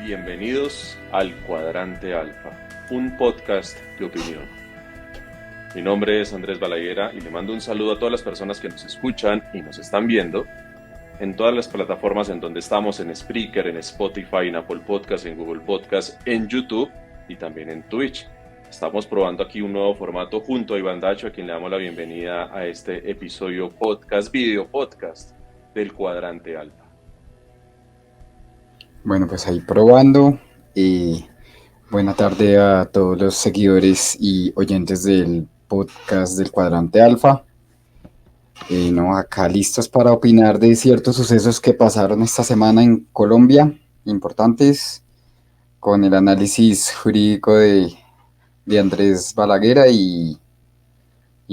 Bienvenidos al Cuadrante Alfa, un podcast de opinión. Mi nombre es Andrés Balaguer y le mando un saludo a todas las personas que nos escuchan y nos están viendo en todas las plataformas en donde estamos, en Spreaker, en Spotify, en Apple Podcast, en Google Podcast, en YouTube y también en Twitch. Estamos probando aquí un nuevo formato junto a Iván Dacho, a quien le damos la bienvenida a este episodio podcast, video podcast del Cuadrante Alfa. Bueno, pues ahí probando. Buena tarde a todos los seguidores y oyentes del podcast del Cuadrante Alfa. No, acá listos para opinar de ciertos sucesos que pasaron esta semana en Colombia, importantes, con el análisis jurídico de Andrés Balaguer y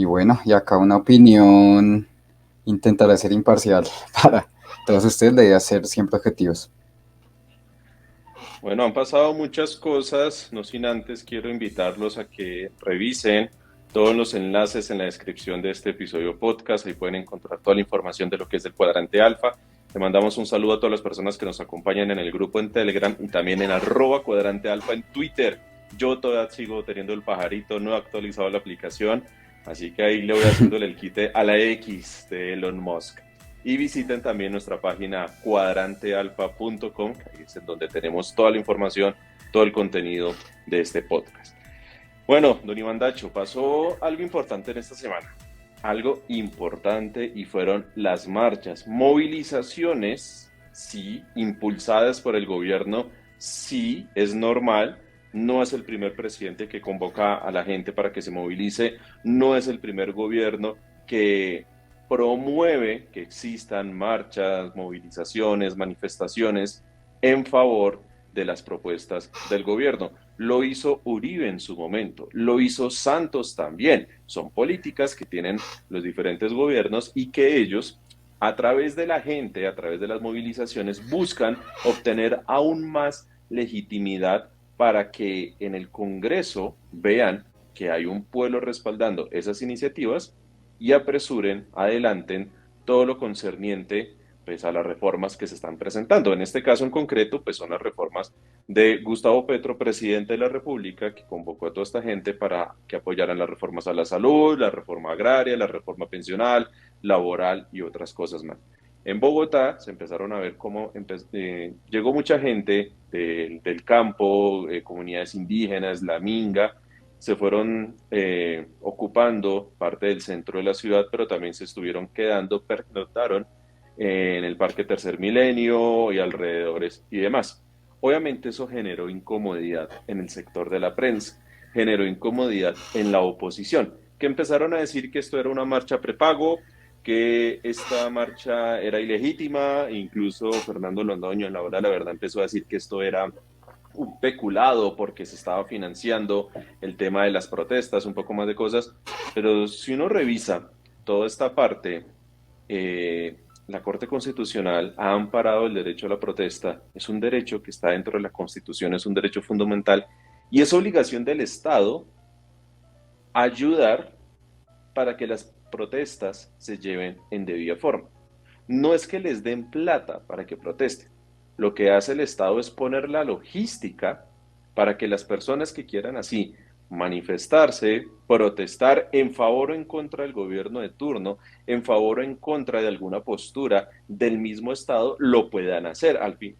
bueno, y acá una opinión intentaré ser imparcial para todos ustedes, la idea es ser siempre objetivos. Bueno, han pasado muchas cosas, no sin antes quiero invitarlos a que revisen todos los enlaces en la descripción de este episodio podcast, ahí pueden encontrar toda la información de lo que es el Cuadrante Alfa. Le mandamos un saludo a todas las personas que nos acompañan en el grupo en Telegram y también en @Cuadrante Alfa en Twitter. Yo todavía sigo teniendo el pajarito, no he actualizado la aplicación, así que ahí le voy haciéndole el quite a la X de Elon Musk. Y visiten también nuestra página cuadrantealfa.com, que ahí es en donde tenemos toda la información, todo el contenido de este podcast. Bueno, don Iván Dacho, pasó algo importante en esta semana. Algo importante y fueron las marchas, movilizaciones, sí, impulsadas por el gobierno, sí, es normal. No es el primer presidente que convoca a la gente para que se movilice, no es el primer gobierno que promueve que existan marchas, movilizaciones, manifestaciones en favor de las propuestas del gobierno. Lo hizo Uribe en su momento, lo hizo Santos también. Son políticas que tienen los diferentes gobiernos y que ellos, a través de la gente, a través de las movilizaciones, buscan obtener aún más legitimidad para que en el Congreso vean que hay un pueblo respaldando esas iniciativas y apresuren, adelanten todo lo concerniente pues, a las reformas que se están presentando. En este caso en concreto, pues son las reformas de Gustavo Petro, presidente de la República, que convocó a toda esta gente para que apoyaran las reformas a la salud, la reforma agraria, la reforma pensional, laboral y otras cosas más. En Bogotá se empezaron a ver cómo llegó mucha gente del campo, comunidades indígenas, la Minga, se fueron ocupando parte del centro de la ciudad, pero también se estuvieron quedando, pernoctaron en el Parque Tercer Milenio y alrededores y demás. Obviamente eso generó incomodidad en el sector de la prensa, generó incomodidad en la oposición, que empezaron a decir que esto era una marcha prepago, que esta marcha era ilegítima, incluso Fernando Londoño en la hora de la verdad empezó a decir que esto era un peculado porque se estaba financiando el tema de las protestas, un poco más de cosas, pero si uno revisa toda esta parte, la Corte Constitucional ha amparado el derecho a la protesta, es un derecho que está dentro de la Constitución, es un derecho fundamental y es obligación del Estado ayudar para que las protestas se lleven en debida forma. No es que les den plata para que protesten. Lo que hace el Estado es poner la logística para que las personas que quieran así manifestarse, protestar en favor o en contra del gobierno de turno, en favor o en contra de alguna postura del mismo Estado, lo puedan hacer. Al fin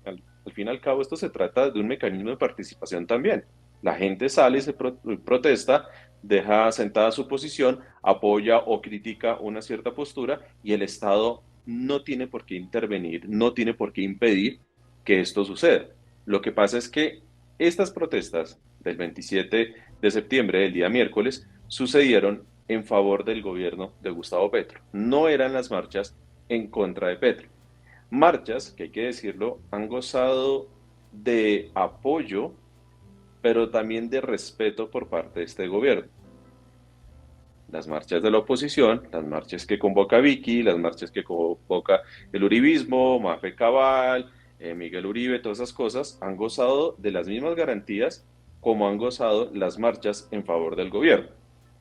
y al cabo, esto se trata de un mecanismo de participación también. La gente sale, se protesta, deja sentada su posición, apoya o critica una cierta postura y el Estado no tiene por qué intervenir, no tiene por qué impedir que esto suceda. Lo que pasa es que estas protestas del 27 de septiembre, del día miércoles, sucedieron en favor del gobierno de Gustavo Petro. No eran las marchas en contra de Petro. Marchas que hay que decirlo, han gozado de apoyo, pero también de respeto por parte de este gobierno. Las marchas de la oposición, las marchas que convoca Vicky, las marchas que convoca el uribismo, Mafe Cabal, Miguel Uribe, todas esas cosas, han gozado de las mismas garantías como han gozado las marchas en favor del gobierno.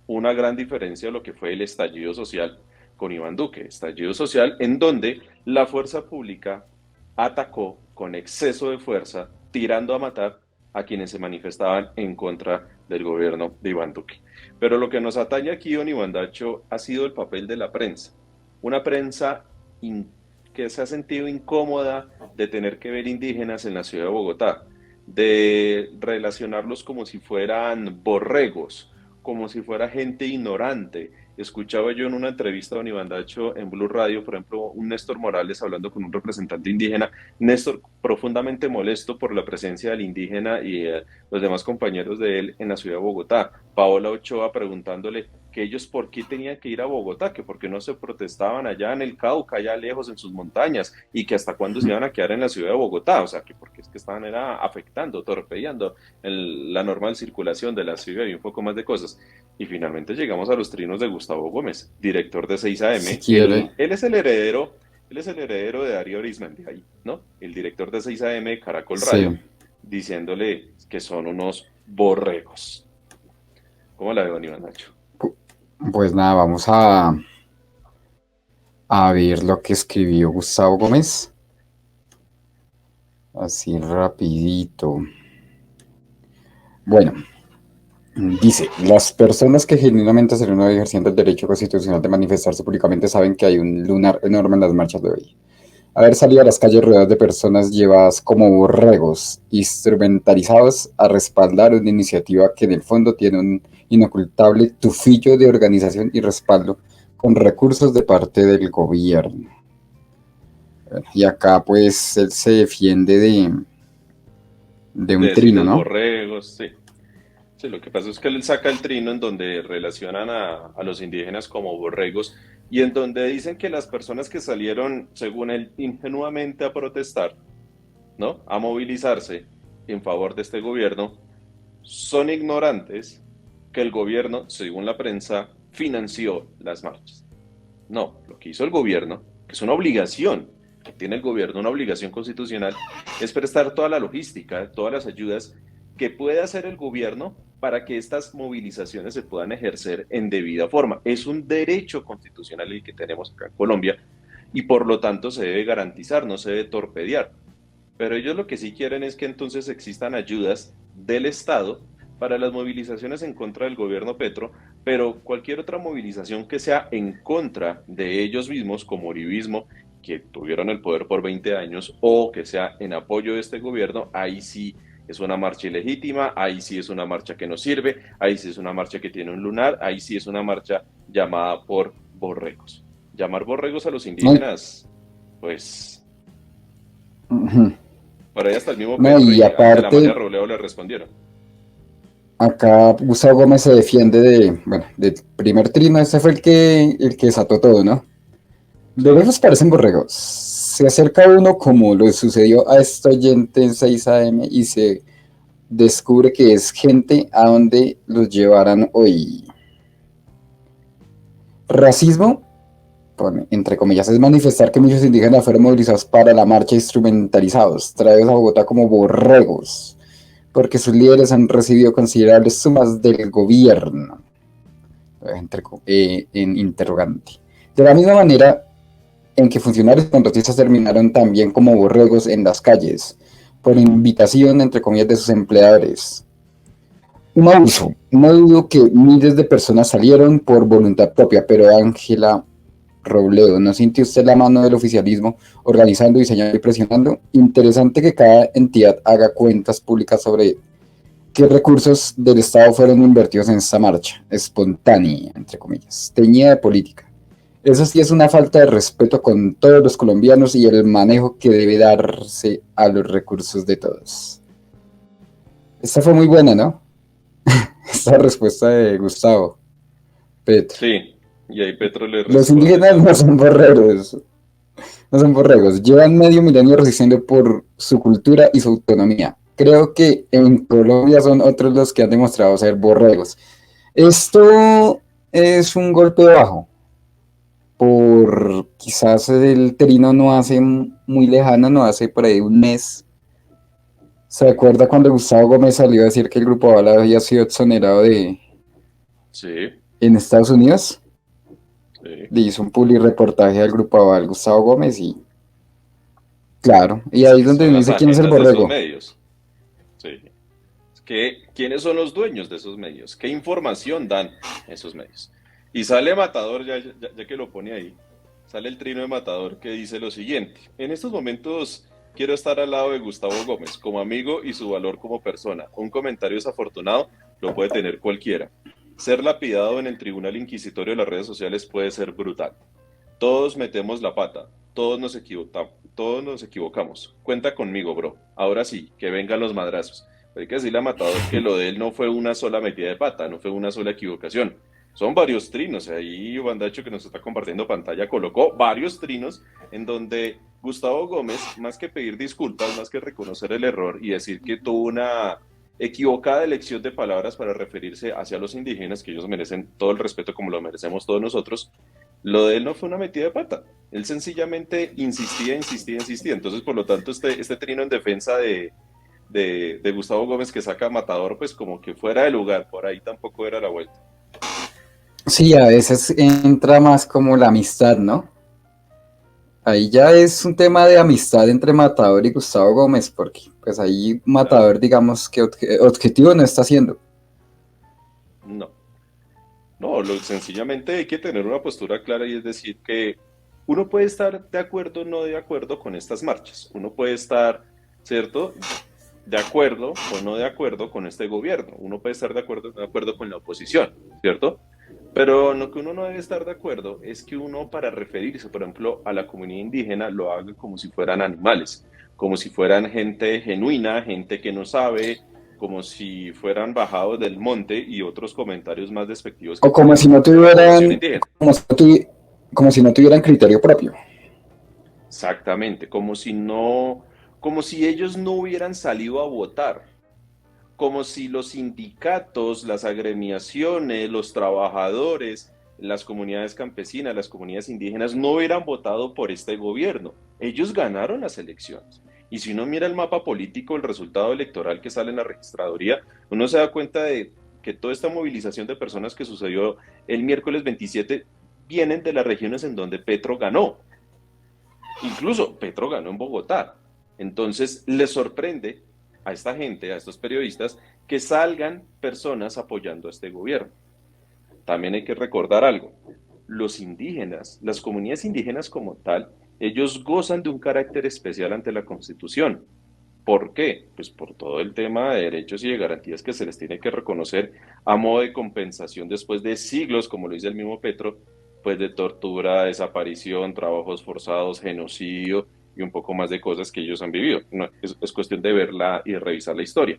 Una gran diferencia de lo que fue el estallido social con Iván Duque, estallido social en donde la fuerza pública atacó con exceso de fuerza tirando a matar a quienes se manifestaban en contra del gobierno de Iván Duque. Pero lo que nos atañe aquí, don Iván Dacho, ha sido el papel de la prensa. Una prensa que se ha sentido incómoda de tener que ver indígenas en la ciudad de Bogotá, de relacionarlos como si fueran borregos, como si fuera gente ignorante. Escuchaba yo en una entrevista a don Iván Dacho en Blue Radio, por ejemplo, un Néstor Morales hablando con un representante indígena, Néstor profundamente molesto por la presencia del indígena y los demás compañeros de él en la ciudad de Bogotá. Paola Ochoa preguntándole que ellos por qué tenían que ir a Bogotá, que por qué no se protestaban allá en el Cauca, allá lejos en sus montañas, y que hasta cuándo se iban a quedar en la ciudad de Bogotá, o sea, que porque es que estaban era afectando, torpedeando la normal circulación de la ciudad y un poco más de cosas. Y finalmente llegamos a los trinos de Gustavo Gómez, director de 6AM. Si quiere. Él es el heredero, de Darío Arizmendi ahí, ¿no? El director de 6AM de Caracol Radio, Sí. diciéndole que son unos borregos. ¿Cómo la veo, don Iván Nacho? Pues nada, vamos a ver lo que escribió Gustavo Gómez. Así rapidito. Bueno, dice, las personas que genuinamente se reúnen ejerciendo el derecho constitucional de manifestarse públicamente saben que hay un lunar enorme en las marchas de hoy. Haber salido a las calles rodeadas de personas llevadas como borregos, instrumentalizados a respaldar una iniciativa que en el fondo tiene un inocultable tufillo de organización y respaldo con recursos de parte del gobierno. Y acá pues él se defiende de un trino, Decirles ¿no? borregos, sí. Sí, lo que pasa es que él saca el trino en donde relacionan a los indígenas como borregos y en donde dicen que las personas que salieron, según él, ingenuamente a protestar, ¿no? A movilizarse en favor de este gobierno, son ignorantes que el gobierno, según la prensa, financió las marchas. No, lo que hizo el gobierno, que es una obligación, que tiene el gobierno, una obligación constitucional, es prestar toda la logística, todas las ayudas que puede hacer el gobierno para que estas movilizaciones se puedan ejercer en debida forma. Es un derecho constitucional el que tenemos acá en Colombia y por lo tanto se debe garantizar, no se debe torpedear. Pero ellos lo que sí quieren es que entonces existan ayudas del Estado para las movilizaciones en contra del gobierno Petro, pero cualquier otra movilización que sea en contra de ellos mismos, como uribismo, que tuvieron el poder por 20 años, o que sea en apoyo de este gobierno, ahí sí es una marcha ilegítima, ahí sí es una marcha que no sirve, ahí sí es una marcha que tiene un lunar, ahí sí es una marcha llamada por borregos. Llamar borregos a los No, indígenas, pues, ujú. por ahí hasta el mismo No, Petro y y Ángela María aparte, Robledo le respondieron. acá Gustavo Gómez se defiende bueno, del primer trino, ese fue el que desató todo, ¿no? De Sí. lejos parecen borregos. Se acerca uno como lo sucedió a este oyente en 6 AM y se descubre que es gente a donde los llevarán hoy. Racismo, pone, entre comillas, es manifestar que muchos indígenas fueron movilizados para la marcha instrumentalizados, traídos a Bogotá como borregos, porque sus líderes han recibido considerables sumas del gobierno, en interrogante. De la misma manera en que funcionarios contratistas terminaron también como borregos en las calles, por invitación, entre comillas, de sus empleadores. Un abuso. No dudo que miles de personas salieron por voluntad propia, pero Ángela Robledo, ¿no sintió usted la mano del oficialismo organizando, diseñando y presionando? Interesante que cada entidad haga cuentas públicas sobre qué recursos del Estado fueron invertidos en esta marcha, espontánea, entre comillas, teñida de política. Eso sí es una falta de respeto con todos los colombianos y el manejo que debe darse a los recursos de todos. Esta fue muy buena, ¿no? Esta respuesta de Gustavo Petro. Sí, y ahí Petro le Los responde indígenas no también. son borregos, no son borregos. Llevan medio milenio resistiendo por su cultura y su autonomía. Creo que en Colombia son otros los que han demostrado ser borregos. Esto es un golpe bajo. Por quizás el trino no hace muy lejano, no hace por ahí un mes. ¿Se acuerda cuando Gustavo Gómez salió a decir que el Grupo Aval había sido exonerado Sí, en Estados Unidos? sí. Le hizo un publireportaje al Grupo Aval Gustavo Gómez y claro, y Es ahí que es donde son me las dice quién es el agendas de esos borrego. medios. ¿Quiénes son los dueños de esos medios? ¿Qué información dan esos medios? Y sale Matador, ya que lo pone ahí, sale el trino de Matador que dice lo siguiente: en estos momentos quiero estar al lado de Gustavo Gómez como amigo y su valor como persona. Un comentario desafortunado lo puede tener cualquiera. Ser lapidado en el tribunal inquisitorio de las redes sociales puede ser brutal. Todos metemos la pata, todos nos equivocamos. Cuenta conmigo, bro. Ahora sí, que vengan los madrazos. Hay que decirle a Matador que lo de él no fue una sola metida de pata, no fue una sola equivocación. Son varios trinos. Ahí Bandacho, que nos está compartiendo pantalla, colocó varios trinos en donde Gustavo Gómez, más que pedir disculpas, más que reconocer el error y decir que tuvo una equivocada elección de palabras para referirse hacia los indígenas, que ellos merecen todo el respeto como lo merecemos todos nosotros, lo de él no fue una metida de pata. Él sencillamente insistía. Entonces, por lo tanto, este trino en defensa de Gustavo Gómez que saca a Matador, pues como que fuera de lugar, por ahí tampoco era la vuelta. Sí, a veces entra más como la amistad, ¿no? Ahí ya es un tema de amistad entre Matador y Gustavo Gómez, porque pues ahí Claro, Matador, digamos que objetivo no está haciendo. no. No, sencillamente hay que tener una postura clara y es decir que uno puede estar de acuerdo o no de acuerdo con estas marchas. Uno puede estar, ¿cierto?, de acuerdo o no de acuerdo con este gobierno. Uno puede estar de acuerdo con la oposición, ¿cierto? Pero lo que uno no debe estar de acuerdo es que uno, para referirse, por ejemplo, a la comunidad indígena, lo haga como si fueran animales, como si fueran gente genuina, gente que no sabe, como si fueran bajados del monte y otros comentarios más despectivos que O como podrían si no conocer la población tuvieran, indígena. como si no tuvieran criterio propio. Exactamente, como si ellos no hubieran salido a votar, como si los sindicatos, las agremiaciones, los trabajadores, las comunidades campesinas, las comunidades indígenas no hubieran votado por este gobierno. Ellos ganaron las elecciones. Y si uno mira el mapa político, el resultado electoral que sale en la registraduría, uno se da cuenta de que toda esta movilización de personas que sucedió el miércoles 27 vienen de las regiones en donde Petro ganó. Incluso Petro ganó en Bogotá. Entonces, les sorprende a esta gente, a estos periodistas, que salgan personas apoyando a este gobierno. También hay que recordar algo. Los indígenas, las comunidades indígenas como tal, ellos gozan de un carácter especial ante la Constitución. ¿Por qué? Pues por todo el tema de derechos y de garantías que se les tiene que reconocer a modo de compensación después de siglos, como lo dice el mismo Petro, pues de tortura, desaparición, trabajos forzados, genocidio y un poco más de cosas que ellos han vivido. No, es cuestión de verla y de revisar la historia.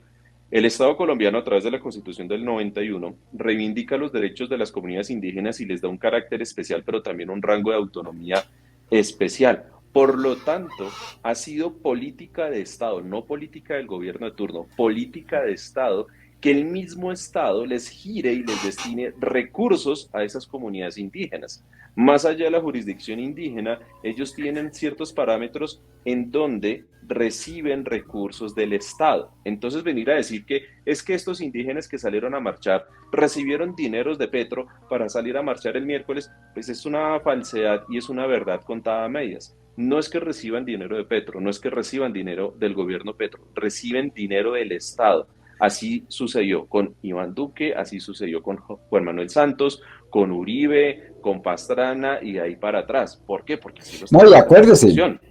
El Estado colombiano, a través de la Constitución del 91, reivindica los derechos de las comunidades indígenas y les da un carácter especial, pero también un rango de autonomía especial. Por lo tanto, ha sido política de Estado, no política del gobierno de turno, política de Estado, que el mismo Estado les gire y les destine recursos a esas comunidades indígenas. Más allá de la jurisdicción indígena, ellos tienen ciertos parámetros en donde reciben recursos del Estado. Entonces venir a decir que es que estos indígenas que salieron a marchar recibieron dineros de Petro para salir a marchar el miércoles, pues es una falsedad y es una verdad contada a medias. No es que reciban dinero de Petro, no es que reciban dinero del gobierno Petro, reciben dinero del Estado. Así sucedió con Iván Duque, así sucedió con Juan Manuel Santos, con Uribe, con Pastrana y de ahí para atrás. ¿Por qué? Porque así lo No, y establece la Constitución.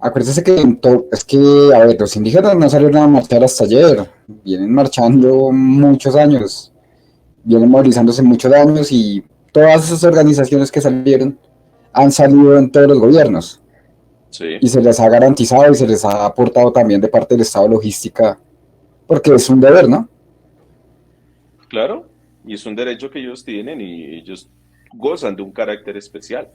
acuérdese que es que, a ver, los indígenas no salieron a marchar hasta ayer, vienen marchando muchos años, vienen movilizándose muchos años y todas esas organizaciones que salieron han salido en todos los gobiernos y Sí, se les ha garantizado y se les ha aportado también de parte del Estado logística, porque es un deber, ¿no? claro, y es un derecho que ellos tienen y ellos gozan de un carácter especial.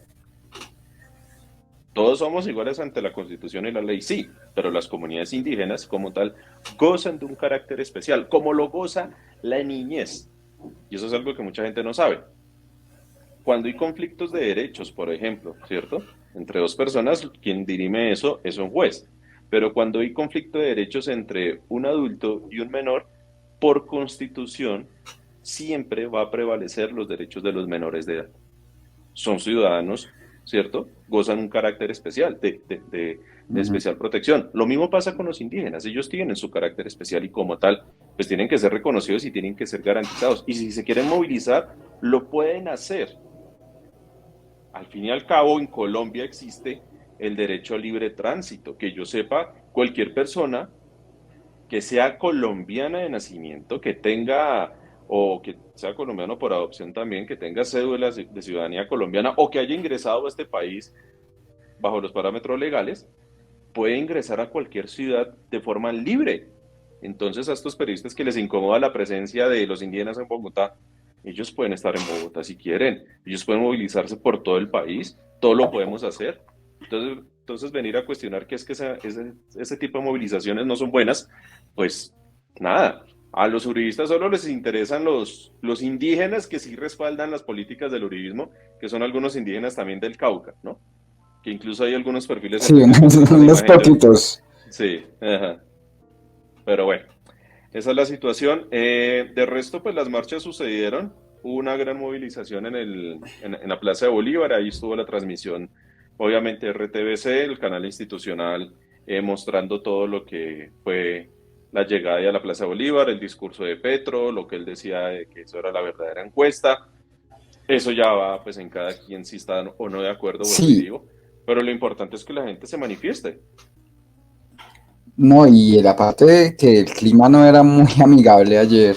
Todos somos iguales ante la Constitución y la ley, sí, pero las comunidades indígenas como tal gozan de un carácter especial, como lo goza la niñez. Y eso es algo que mucha gente no sabe. Cuando hay conflictos de derechos, por ejemplo, ¿cierto? Entre dos personas, quien dirime eso es un juez. Pero cuando hay conflicto de derechos entre un adulto y un menor, por constitución, siempre va a prevalecer los derechos de los menores de edad. Son ciudadanos, ¿cierto? Gozan un carácter especial, de Ujú. especial protección. Lo mismo pasa con los indígenas, ellos tienen su carácter especial y como tal, pues tienen que ser reconocidos y tienen que ser garantizados. Y si se quieren movilizar, lo pueden hacer. Al fin y al cabo, en Colombia existe el derecho a libre tránsito. Que yo sepa, cualquier persona que sea colombiana de nacimiento, que tenga, o que sea colombiano por adopción también, que tenga cédula de ciudadanía colombiana o que haya ingresado a este país bajo los parámetros legales, puede ingresar a cualquier ciudad de forma libre. Entonces, a estos periodistas que les incomoda la presencia de los indígenas en Bogotá, ellos pueden estar en Bogotá si quieren, ellos pueden movilizarse por todo el país, todo lo podemos hacer. Entonces venir a cuestionar que es que ese tipo de movilizaciones no son buenas, pues nada, a los uribistas solo les interesan los indígenas que sí respaldan las políticas del uribismo, que son algunos indígenas también del Cauca, ¿no? Que incluso hay algunos perfiles en Sí, Facebook que tienen una unos imagen de... poquitos. Sí, ajá. Pero bueno, esa es la situación. De resto, pues las marchas sucedieron. Hubo una gran movilización en la Plaza de Bolívar. Ahí estuvo la transmisión, obviamente, RTBC, el canal institucional, mostrando todo lo que fue la llegada a la Plaza de Bolívar, el discurso de Petro, lo que él decía de que eso era la verdadera encuesta. Eso ya va, pues, en cada quien si está o no de acuerdo, vuelvo y Sí, digo. Pero lo importante es que la gente se manifieste. no, y la parte de que el clima no era muy amigable ayer,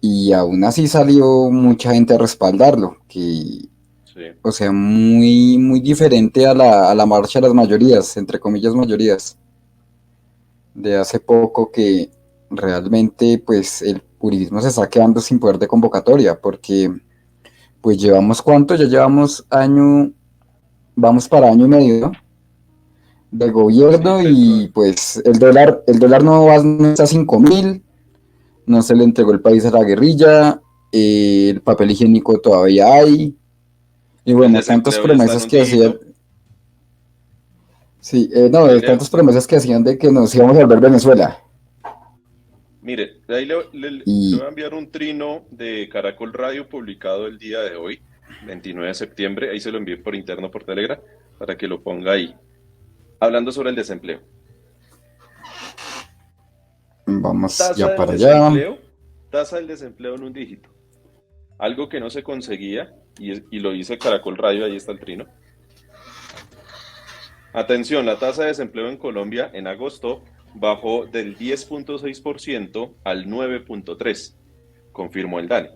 y aún así salió mucha gente a respaldarlo, que, Sí, o sea, muy diferente a la marcha de las mayorías, entre comillas mayorías, de hace poco que realmente pues el uribismo se está quedando sin poder de convocatoria, porque pues llevamos cuánto, ya llevamos año, vamos para año y medio, ¿no? De sí, gobierno Petro. y pues el dólar no está a 5.000, no se le entregó el país a la guerrilla, el papel higiénico todavía hay, y El bueno, tantas desempleo ya está en promesas un que hacían, dígito. sí, no, Ahí de le, tantas promesas que hacían de que nos íbamos a volver Venezuela, mire, ahí le voy y a enviar un trino de Caracol Radio publicado el día de hoy, 29 de septiembre. Ahí se lo envié por interno por Telegram para que lo ponga ahí. Hablando sobre el desempleo. vamos Tasa ya del para allá. desempleo, tasa del desempleo en un dígito. Algo que no se conseguía, y lo dice Caracol Radio, ahí está el trino. Atención, la tasa de desempleo en Colombia en agosto bajó del 10,6% al 9,3%, confirmó el DANE.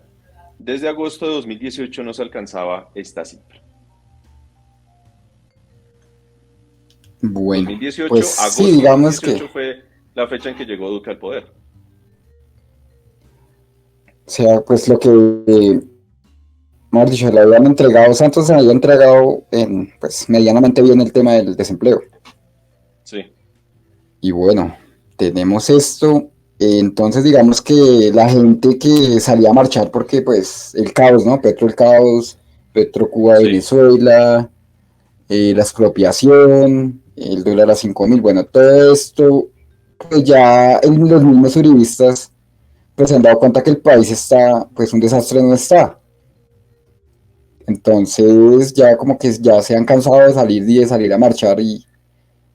Desde agosto de 2018 no se alcanzaba esta cifra. Bueno, pues 2018, sí, agosto digamos que, 2018 fue la fecha en que llegó Duque al poder. o sea, pues lo que, mejor dicho, le habían entregado, Santos se había entregado en, pues, medianamente bien el tema del desempleo. Sí, Y bueno, tenemos esto, entonces digamos que la gente que salía a marchar porque pues el caos, ¿no? Petro el caos, Petro Cuba sí, Venezuela, la expropiación, el dólar a 5.000, bueno, todo esto, pues ya los mismos uribistas pues se han dado cuenta que el país está, pues un desastre no está. Entonces ya como que ya se han cansado de salir y de salir a marchar y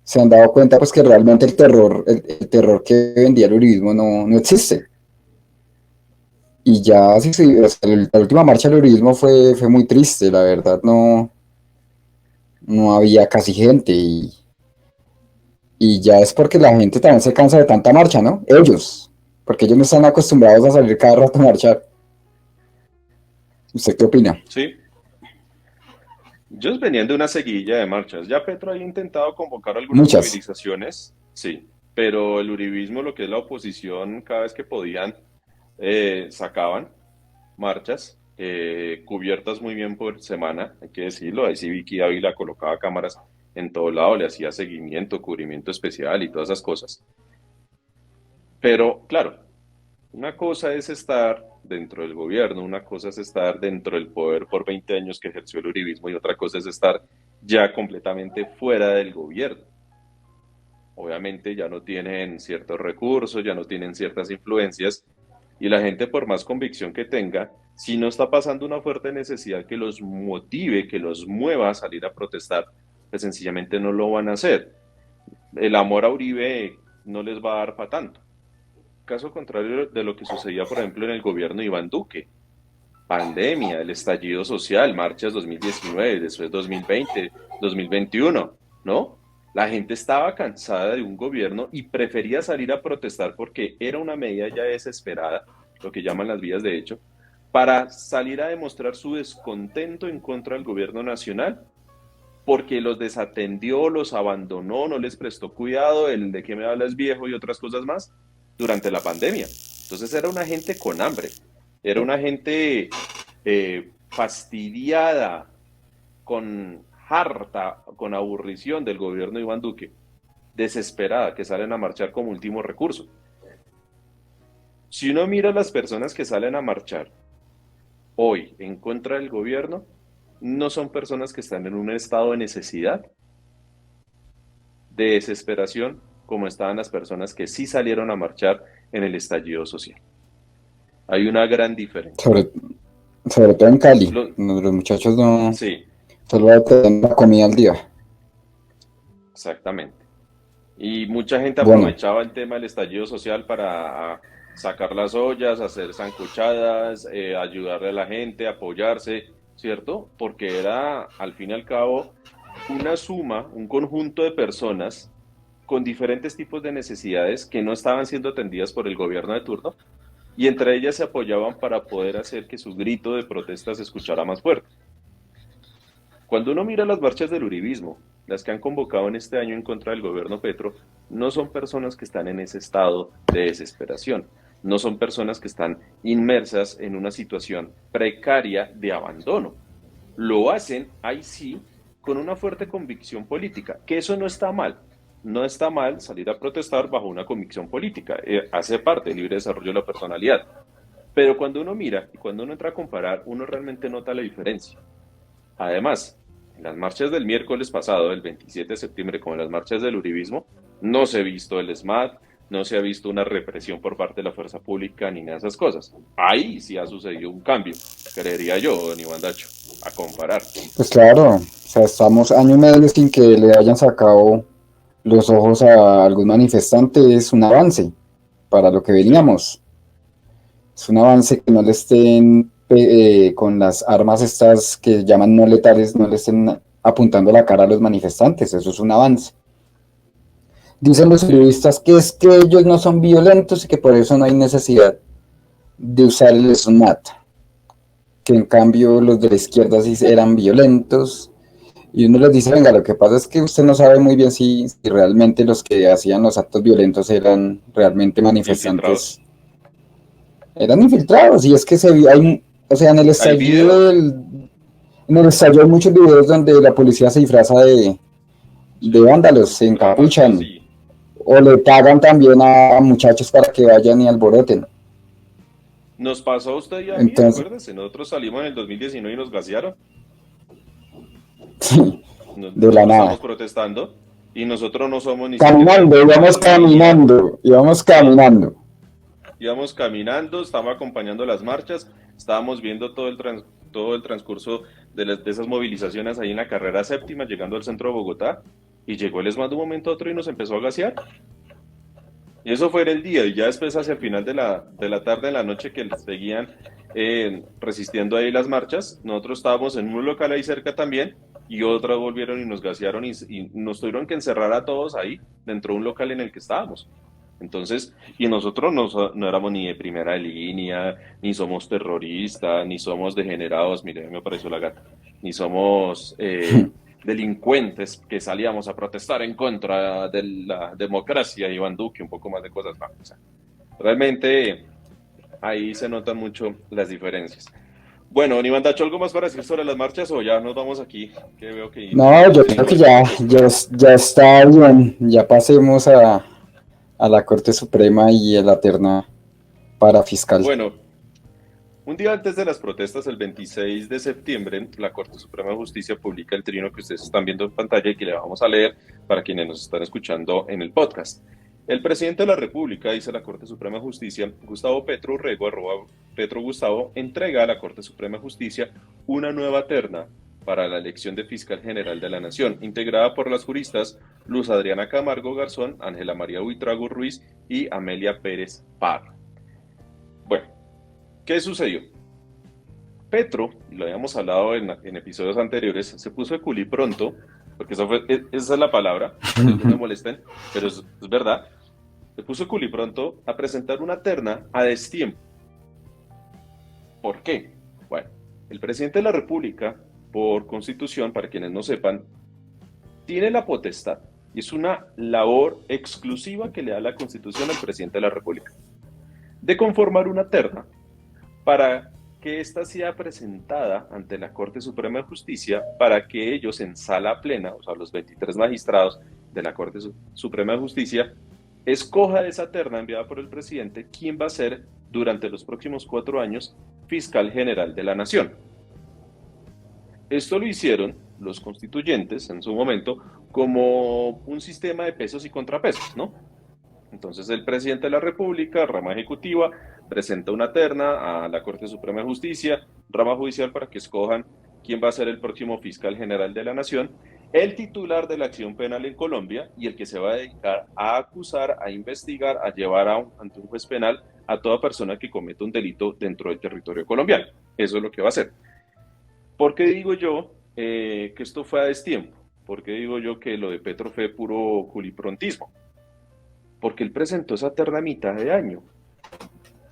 se han dado cuenta pues que realmente el terror que vendía el uribismo no existe. Y ya, sí, sí, o sea, la última marcha del uribismo fue muy triste, la verdad, no había casi gente y ya es porque la gente también se cansa de tanta marcha, ¿no? Ellos, porque ellos no están acostumbrados a salir cada rato a marchar. ¿Usted qué opina? sí. Ellos venían de una seguidilla de marchas. Ya Petro había intentado convocar algunas Muchas. movilizaciones, sí, pero el uribismo, lo que es la oposición, cada vez que podían, sacaban marchas, cubiertas muy bien por semana, hay que decirlo. Ahí sí Vicky Ávila colocaba cámaras en todo lado, le hacía seguimiento, cubrimiento especial y todas esas cosas. Pero claro, una cosa es estar dentro del gobierno, una cosa es estar dentro del poder por 20 años que ejerció el uribismo y otra cosa es estar ya completamente fuera del gobierno. Obviamente ya no tienen ciertos recursos, ya no tienen ciertas influencias y la gente por más convicción que tenga, Si no está pasando una fuerte necesidad que los motive, que los mueva a salir a protestar, pues sencillamente no lo van a hacer. El amor a Uribe no les va a dar para tanto. Caso contrario de lo que sucedía, por ejemplo, en el gobierno de Iván Duque. Pandemia, el estallido social, marchas 2019, después 2020, 2021, ¿no? La gente estaba cansada de un gobierno y prefería salir a protestar porque era una medida ya desesperada, lo que llaman las vías de hecho, para salir a demostrar su descontento en contra del gobierno nacional, porque los desatendió, los abandonó, no les prestó cuidado, el de que me hablas viejo y otras cosas más, durante la pandemia. Entonces era una gente con hambre, era una gente fastidiada, con harta, con aburrición del gobierno de Iván Duque, desesperada, que salen a marchar como último recurso. Si uno mira a las personas que salen a marchar hoy en contra del gobierno, no son personas que están en un estado de necesidad, de desesperación, como estaban las personas que sí salieron a marchar en el estallido social. Hay una gran diferencia. Sobre todo en Cali, Lo, los muchachos no sí, solo tienen la comida al día. exactamente. Y mucha gente Bueno, aprovechaba el tema del estallido social para sacar las ollas, hacer sancochadas, ayudarle a la gente, apoyarse, ¿cierto? Porque era, al fin y al cabo, una suma, un conjunto de personas con diferentes tipos de necesidades que no estaban siendo atendidas por el gobierno de turno y entre ellas se apoyaban para poder hacer que su grito de protesta se escuchara más fuerte. Cuando uno mira las marchas del uribismo, las que han convocado en este año en contra del gobierno Petro, no son personas que están en ese estado de desesperación, no son personas que están inmersas en una situación precaria de abandono. Lo hacen, ahí sí, con una fuerte convicción política, que eso no está mal. No está mal salir a protestar bajo una convicción política, hace parte del libre desarrollo de la personalidad. Pero cuando uno mira y cuando uno entra a comparar, uno realmente nota la diferencia. Además, en las marchas del miércoles pasado, el 27 de septiembre, como en las marchas del uribismo, no se ha visto el SMAT, no se ha visto una represión por parte de la fuerza pública ni nada de esas cosas. Ahí sí ha sucedido un cambio, creería yo, don Iván Dacho, a comparar. pues claro, o sea, estamos año y medio sin que le hayan sacado los ojos a algún manifestante, es un avance para lo que Sí, veníamos. Es un avance que no le estén con las armas estas que llaman no letales, no le estén apuntando la cara a los manifestantes, eso es un avance. Dicen los periodistas que es que ellos no son violentos y que por eso no hay necesidad de usar el SMAT, que en cambio los de la izquierda sí eran violentos. Y uno les dice, venga, lo que pasa es que usted no sabe muy bien si realmente los que hacían los actos violentos eran realmente manifestantes, infiltrados. eran infiltrados. Y es que hay, o sea, Hay videos. en el estallido hay muchos videos donde la policía se disfraza de Sí, vándalos, se en las marchas encapuchan, sí. o le pagan también a muchachos para que vayan y alboroten. Nos pasó a usted y a mí, Entonces, acuérdese, nosotros salimos en el 2019 y nos gasearon. de la Nosotros nada. estamos protestando y nosotros no somos ni siquiera Caminando, de íbamos la línea. caminando, íbamos Sí, caminando. íbamos caminando, estábamos acompañando las marchas, estábamos viendo todo el transcurso de esas movilizaciones ahí en la carrera séptima, llegando al centro de Bogotá, y llegó el ESMAD de un momento a otro y nos empezó a gasear. Y eso fue en el día, y ya después hacia el final de la tarde, en la noche que seguían resistiendo ahí las marchas, nosotros estábamos en un local ahí cerca también, y otras volvieron y nos gasearon y nos tuvieron que encerrar a todos ahí, dentro de un local en el que estábamos. Entonces, y nosotros no éramos ni de primera línea, ni somos terroristas, ni somos degenerados, mire, me pareció la gata, ni somos delincuentes que salíamos a protestar en contra de la democracia, Iván Duque, un poco más de cosas más. O sea, realmente ahí se notan mucho las diferencias. Bueno, don Iván Dacho, ¿algo más para decir sobre las marchas o ya nos vamos aquí? Que veo que No, yo creo tenemos que el ya, tiempo justo. ya está bien. Ya pasemos a la Corte Suprema y a la terna para fiscal. Bueno, un día antes de las protestas, el 26 de septiembre, la Corte Suprema de Justicia publica el trino que ustedes están viendo en pantalla y que le vamos a leer para quienes nos están escuchando en el podcast. El presidente de la República, dice la Corte Suprema de Justicia, Gustavo Petro Urrego, Petro Gustavo entrega a la Corte Suprema de Justicia una nueva terna para la elección de fiscal general de la Nación, integrada por las juristas Luz Adriana Camargo Garzón, Ángela María Buitrago Ruiz y Amelia Pérez Parra. Bueno, ¿qué sucedió? Petro, y lo habíamos hablado en episodios anteriores, se puso de culí pronto, porque esa es la palabra, no me molesten, pero es verdad, se puso de culí pronto a presentar una terna a destiempo. ¿Por qué? Bueno, el presidente de la República, por constitución, para quienes no sepan, tiene la potestad, y es una labor exclusiva que le da la Constitución al presidente de la República, de conformar una terna para que ésta sea presentada ante la Corte Suprema de Justicia para que ellos en sala plena, o sea, los 23 magistrados de la Corte Suprema de Justicia, escoja de esa terna enviada por el presidente quién va a ser durante los próximos 4 años fiscal general de la Nación. Esto lo hicieron los constituyentes en su momento como un sistema de pesos y contrapesos, ¿no? Entonces el presidente de la República, rama ejecutiva, presenta una terna a la Corte Suprema de Justicia, rama judicial, para que escojan quién va a ser el próximo fiscal general de la Nación, el titular de la acción penal en Colombia y el que se va a dedicar a acusar, a investigar, a llevar ante un juez penal a toda persona que cometa un delito dentro del territorio colombiano. Eso es lo que va a hacer. ¿Por qué digo yo que esto fue a destiempo? ¿Por qué digo yo que lo de Petro fue puro culiprontismo? Porque él presentó esa terna a mitad de año.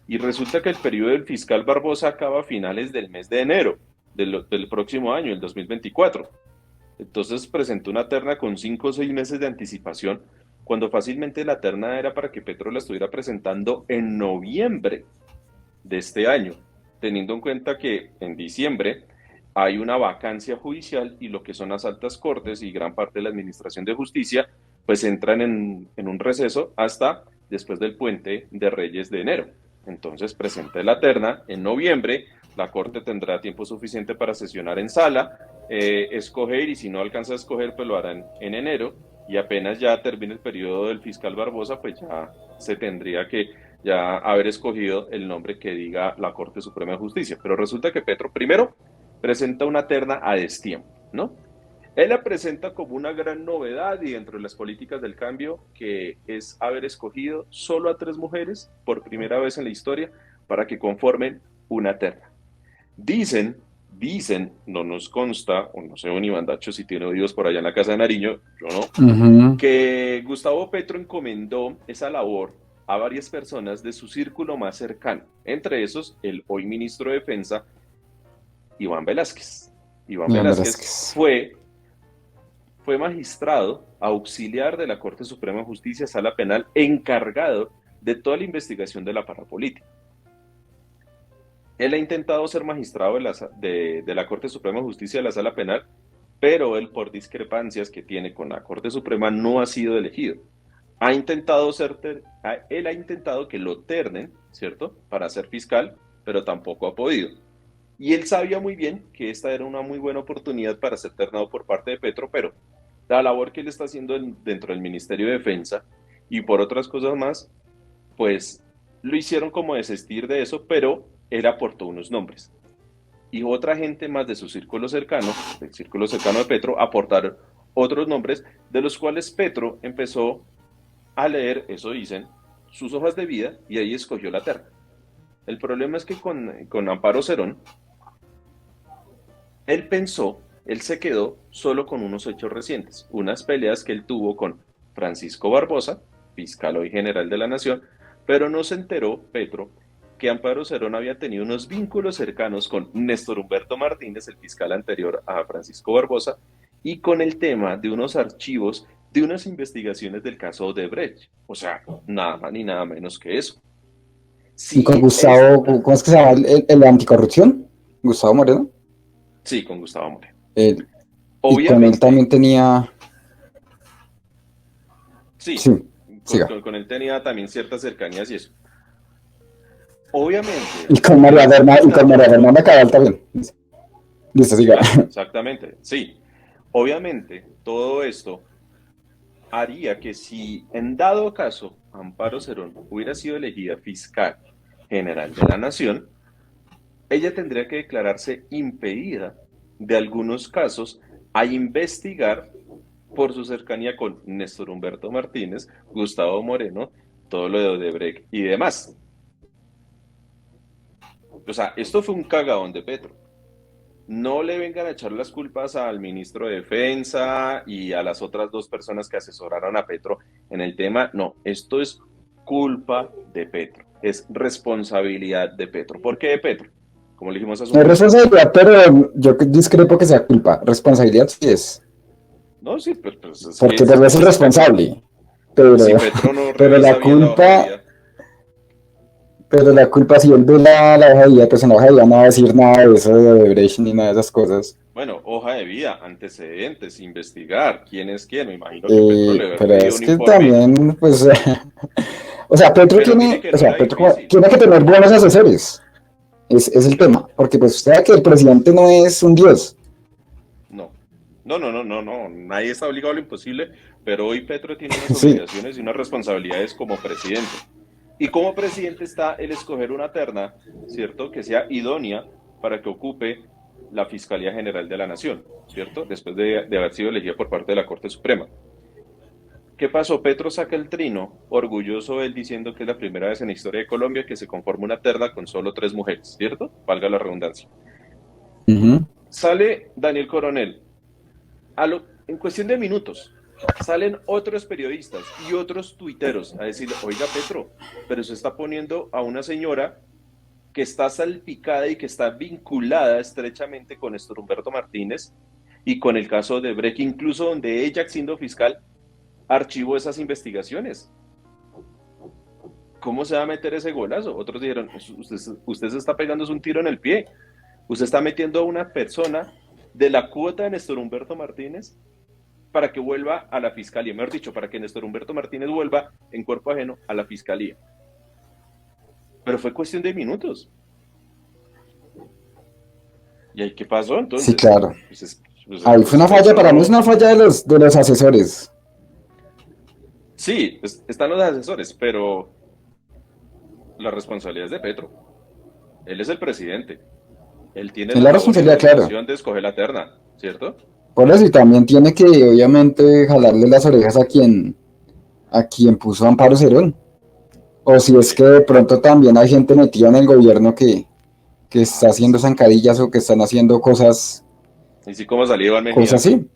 Y resulta que el periodo del fiscal Barbosa acaba a finales del mes de enero del próximo año, el 2024. Entonces presentó una terna con 5 o 6 meses de anticipación, cuando fácilmente la terna era para que Petro la estuviera presentando en noviembre de este año, teniendo en cuenta que en diciembre hay una vacancia judicial y lo que son las altas cortes y gran parte de la administración de justicia pues entran en un receso hasta después del puente de Reyes de enero. Entonces presenté la terna en noviembre, la Corte tendrá tiempo suficiente para sesionar en sala, escoger, y si no alcanza a escoger, pues lo harán en enero, y apenas ya termine el periodo del fiscal Barbosa, pues ya se tendría que ya haber escogido el nombre que diga la Corte Suprema de Justicia. Pero resulta que Petro primero presenta una terna a destiempo, ¿no? Él la presenta como una gran novedad y dentro de las políticas del cambio, que es haber escogido solo a 3 mujeres por primera vez en la historia para que conformen una terna. Dicen, no nos consta, o no sé, un Ivandacho si tiene oídos por allá en la casa de Nariño, yo no, que Gustavo Petro encomendó esa labor a varias personas de su círculo más cercano, entre esos el hoy ministro de Defensa, Iván Velásquez. Iván Velásquez fue magistrado auxiliar de la Corte Suprema de Justicia, Sala Penal, encargado de toda la investigación de la parapolítica. Él ha intentado ser magistrado de la Corte Suprema de Justicia de la Sala Penal, pero él, por discrepancias que tiene con la Corte Suprema, no ha sido elegido. Él ha intentado que lo ternen, ¿cierto?, para ser fiscal, pero tampoco ha podido. Y él sabía muy bien que esta era una muy buena oportunidad para ser ternado por parte de Petro, pero la labor que él está haciendo dentro del Ministerio de Defensa y por otras cosas más, pues lo hicieron como desistir de eso, pero él aportó unos nombres. Y otra gente más de su círculo cercano, del círculo cercano de Petro, aportaron otros nombres, de los cuales Petro empezó a leer, eso dicen, sus hojas de vida y ahí escogió la terna. El problema es que con Amparo Cerón, él se quedó solo con unos hechos recientes, unas peleas que él tuvo con Francisco Barbosa, fiscal hoy general de la Nación, pero no se enteró, Petro, que Amparo Cerón había tenido unos vínculos cercanos con Néstor Humberto Martínez, el fiscal anterior a Francisco Barbosa, y con el tema de unos archivos de unas investigaciones del caso Odebrecht. O sea, nada más ni nada menos que eso. Sí, y con Gustavo, ¿cómo es que se llama el de anticorrupción? ¿Gustavo Moreno? Sí, con Gustavo Moreno. Y con él también tenía... Sí, con él tenía también ciertas cercanías y eso. Obviamente. Y con María Fernanda Cabal también. Listo, siga. Exactamente, sí. Obviamente, todo esto haría que si en dado caso Amparo Cerón hubiera sido elegida fiscal general de la Nación, ella tendría que declararse impedida de algunos casos a investigar por su cercanía con Néstor Humberto Martínez, Gustavo Moreno, todo lo de Odebrecht y demás. O sea, esto fue un cagadón de Petro. No le vengan a echar las culpas al ministro de Defensa y a las otras dos personas que asesoraron a Petro en el tema. No, esto es culpa de Petro. Es responsabilidad de Petro. ¿Por qué de Petro? Como le dijimos hace un No es momento. responsabilidad, pero yo discrepo que sea culpa. Responsabilidad sí es. No, sí, pues es que Porque pues es el es Petro. responsable. Pero, Si Petro no pero revisa la bien la hoja de culpa, vida, pero la culpa, si él ve la hoja de vida, pues en la hoja de vida no va a decir nada de eso de Odebrecht ni nada de esas cosas. bueno, hoja de vida, antecedentes, investigar quién es quién. Me imagino que Petro le haber Pero pedido es un que informe, también, pues, o sea, Petro pero mire tiene, que o no sea, era Petro difícil. tiene que tener buenos asesores. Es el tema. Porque pues usted sabe que el presidente no es un dios. No, no. Nadie está obligado a lo imposible, pero hoy Petro tiene unas Sí, obligaciones y unas responsabilidades como presidente. Y como presidente está el escoger una terna, ¿cierto? Que sea idónea para que ocupe la Fiscalía General de la Nación, ¿cierto? Después de haber sido elegida por parte de la Corte Suprema. ¿Qué pasó? Petro saca el trino, orgulloso él diciendo que es la primera vez en la historia de Colombia que se conforma una terna con solo 3 mujeres, ¿cierto? Valga la redundancia. ujú. Sale Daniel Coronel, en cuestión de minutos, salen otros periodistas y otros tuiteros a decirle, oiga Petro, pero se está poniendo a una señora que está salpicada y que está vinculada estrechamente con Néstor Humberto Martínez y con el caso de Brecht, incluso donde ella, siendo fiscal, archivó esas investigaciones. ¿Cómo se va a meter ese golazo? Otros dijeron, usted se está pegando un tiro en el pie. Usted está metiendo a una persona de la cuota de Néstor Humberto Martínez para que vuelva a la fiscalía. Mejor dicho, para que Néstor Humberto Martínez vuelva en cuerpo ajeno a la fiscalía. Pero fue cuestión de minutos. ¿Y ahí qué pasó Sí, entonces? claro. Ahí fue Pues una falla, Petro para mí es no. una falla de los asesores. Sí, están los asesores, pero la responsabilidad es de Petro. Él es el presidente. Él tiene Es la la labor y la responsabilidad, claro. obligación de escoger la terna, ¿cierto? Por eso, y también tiene que, obviamente, jalarle las orejas a quien puso a Amparo Cerón. O si es Sí. que de pronto también hay gente metida en el gobierno que está Ay, haciendo sí. zancadillas o que están haciendo Y sí como salía Iván cosas Mejía. así.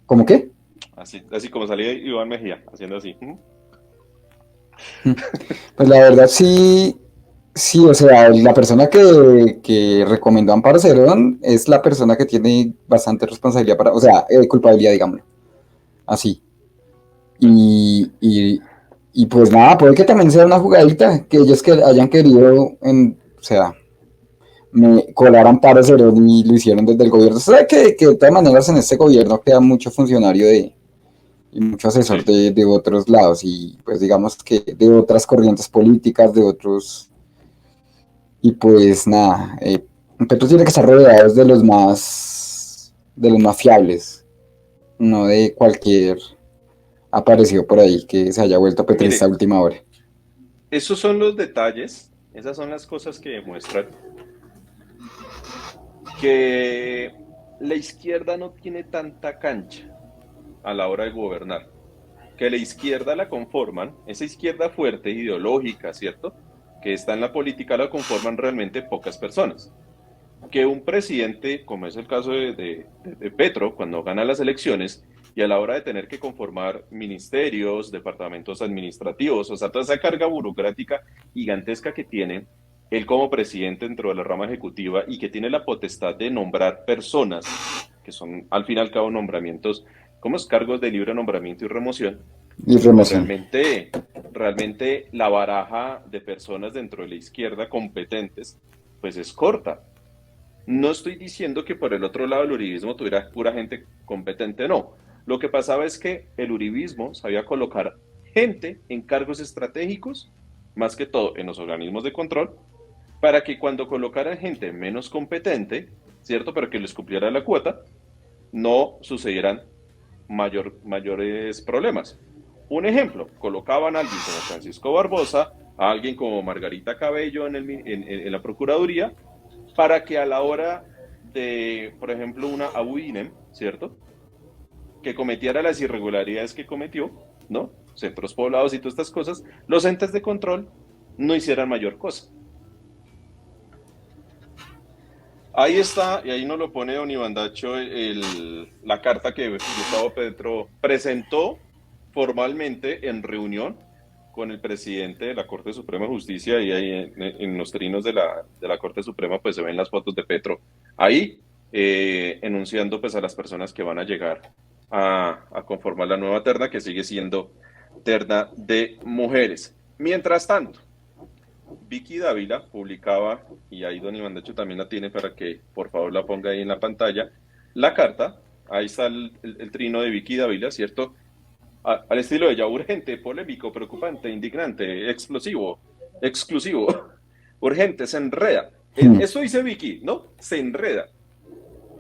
¿Cómo qué? Así como salía Iván Mejía, haciendo así. Pues la verdad sí, sí, o sea, la persona que recomendó a Amparo Cerón es la persona que tiene bastante responsabilidad para, o sea, culpabilidad, digámoslo, así. Bueno, Y pues nada, puede que también sea una jugadita, que ellos que hayan querido, o sea, colar a Amparo Cerón y lo hicieron desde el gobierno. O sea, que de todas maneras en este gobierno queda mucho funcionario y mucho asesor sí. de otros lados y pues digamos que de otras corrientes políticas, de otros. Y pues nada, Petro tiene que estar rodeado de los más fiables, no de cualquier aparecido por ahí que se haya vuelto petrista a Mire, última hora. esos son los detalles, esas son las cosas que demuestran que la izquierda no tiene tanta cancha a la hora de gobernar, que la izquierda la conforman, esa izquierda fuerte, ideológica, ¿cierto? Que está en la política la conforman realmente pocas personas. Que un presidente, como es el caso de Petro, cuando gana las elecciones, y a la hora de tener que conformar ministerios, departamentos administrativos, o sea, toda esa carga burocrática gigantesca que tiene él como presidente dentro de la rama ejecutiva y que tiene la potestad de nombrar personas, que son al fin y al cabo nombramientos, como es cargos de libre nombramiento y remoción, Y pues remoción. realmente la baraja de personas dentro de la izquierda competentes, pues es corta. No estoy diciendo que por el otro lado el uribismo tuviera pura gente competente, no. Lo que pasaba es que el uribismo sabía colocar gente en cargos estratégicos, más que todo en los organismos de control, para que cuando colocaran gente menos competente, ¿cierto? Pero que les cumpliera la cuota, no sucedieran mayores problemas. Un ejemplo, colocaban a alguien como Francisco Barbosa a alguien como Margarita Cabello en la Procuraduría, para que a la hora de, por ejemplo, una Abu Idem, ¿cierto?, que cometiera las irregularidades que cometió, ¿no?, centros poblados y todas estas cosas, los entes de control no hicieran mayor cosa. Ahí está, y ahí nos lo pone don Iván Dacho, la carta que Gustavo Petro presentó formalmente en reunión con el presidente de la Corte Suprema de Justicia, y ahí en los trinos de la Corte Suprema pues se ven las fotos de Petro ahí, enunciando pues a las personas que van a llegar a conformar la nueva terna, que sigue siendo terna de mujeres. Mientras tanto, Vicky Dávila publicaba, y ahí don Iván de hecho también la tiene para que por favor la ponga ahí en la pantalla, la carta. Ahí está el trino de Vicky Dávila, ¿cierto? Al estilo de ella: urgente, polémico, preocupante, indignante, explosivo, exclusivo, urgente, se enreda. Eso dice Vicky, ¿no? Se enreda.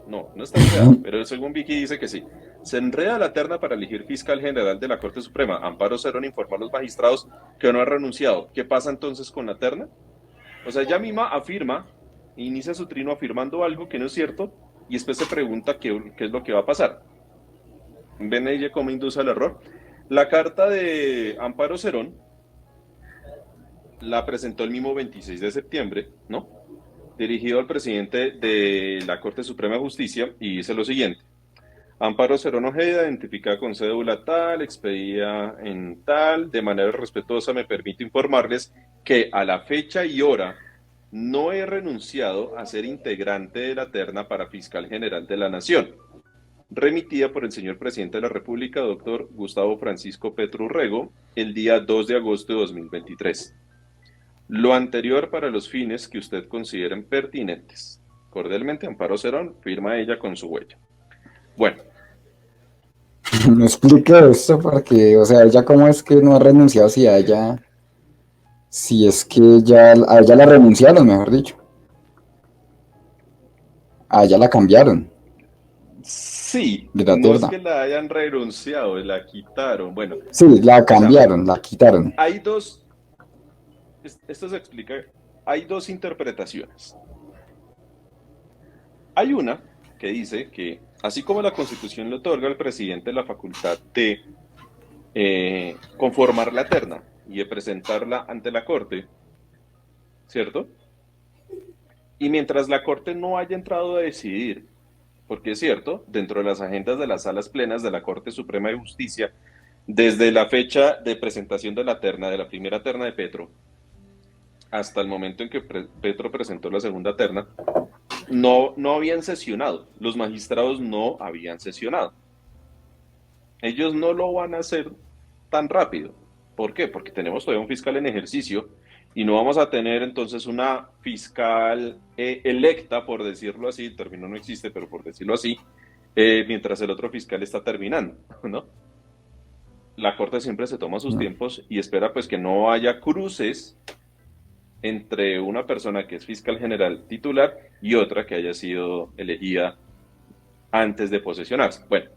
No, no está enredado, pero según Vicky dice que sí. Se enreda la terna para elegir fiscal general de la Corte Suprema. Amparo Cerón informó a los magistrados que no ha renunciado. ¿Qué pasa entonces con la terna? O sea, ella misma afirma, inicia su trino afirmando algo que no es cierto, y después se pregunta qué es lo que va a pasar. ¿Ven ella cómo induce al error? La carta de Amparo Cerón la presentó el mismo 26 de septiembre, ¿no?, dirigido al presidente de la Corte Suprema de Justicia, y dice lo siguiente: Amparo Cerón Ojeda, identificada con cédula tal, expedida en tal, de manera respetuosa me permito informarles que a la fecha y hora no he renunciado a ser integrante de la terna para fiscal general de la Nación, remitida por el señor presidente de la República, doctor Gustavo Francisco Petro Urrego, el día 2 de agosto de 2023. Lo anterior para los fines que usted consideren pertinentes. Cordialmente, Amparo Cerón, firma ella con su huella. Bueno. No explique esto porque, o sea, ella cómo es que no ha renunciado si a ella, si es que ya, a ella la renunciaron, mejor dicho. A ella la cambiaron Sí, de la no es terna. que la hayan renunciado, la quitaron. Bueno, Sí, la o sea, cambiaron, la quitaron. hay dos, esto se explica, hay dos interpretaciones. Hay una que dice que, así como la Constitución le otorga al presidente la facultad de conformar la terna y de presentarla ante la Corte, ¿cierto? Y mientras la Corte no haya entrado a decidir, porque es cierto, dentro de las agendas de las salas plenas de la Corte Suprema de Justicia, desde la fecha de presentación de la terna, de la primera terna de Petro, hasta el momento en que Petro presentó la segunda terna, no habían sesionado. Los magistrados no habían sesionado. Ellos no lo van a hacer tan rápido. ¿Por qué? Porque tenemos todavía un fiscal en ejercicio y no vamos a tener entonces una fiscal electa, por decirlo así. El término no existe, pero por decirlo así, mientras el otro fiscal está terminando, ¿no? La Corte siempre se toma sus tiempos y espera pues que no haya cruces entre una persona que es fiscal general titular y otra que haya sido elegida antes de posesionarse. Bueno,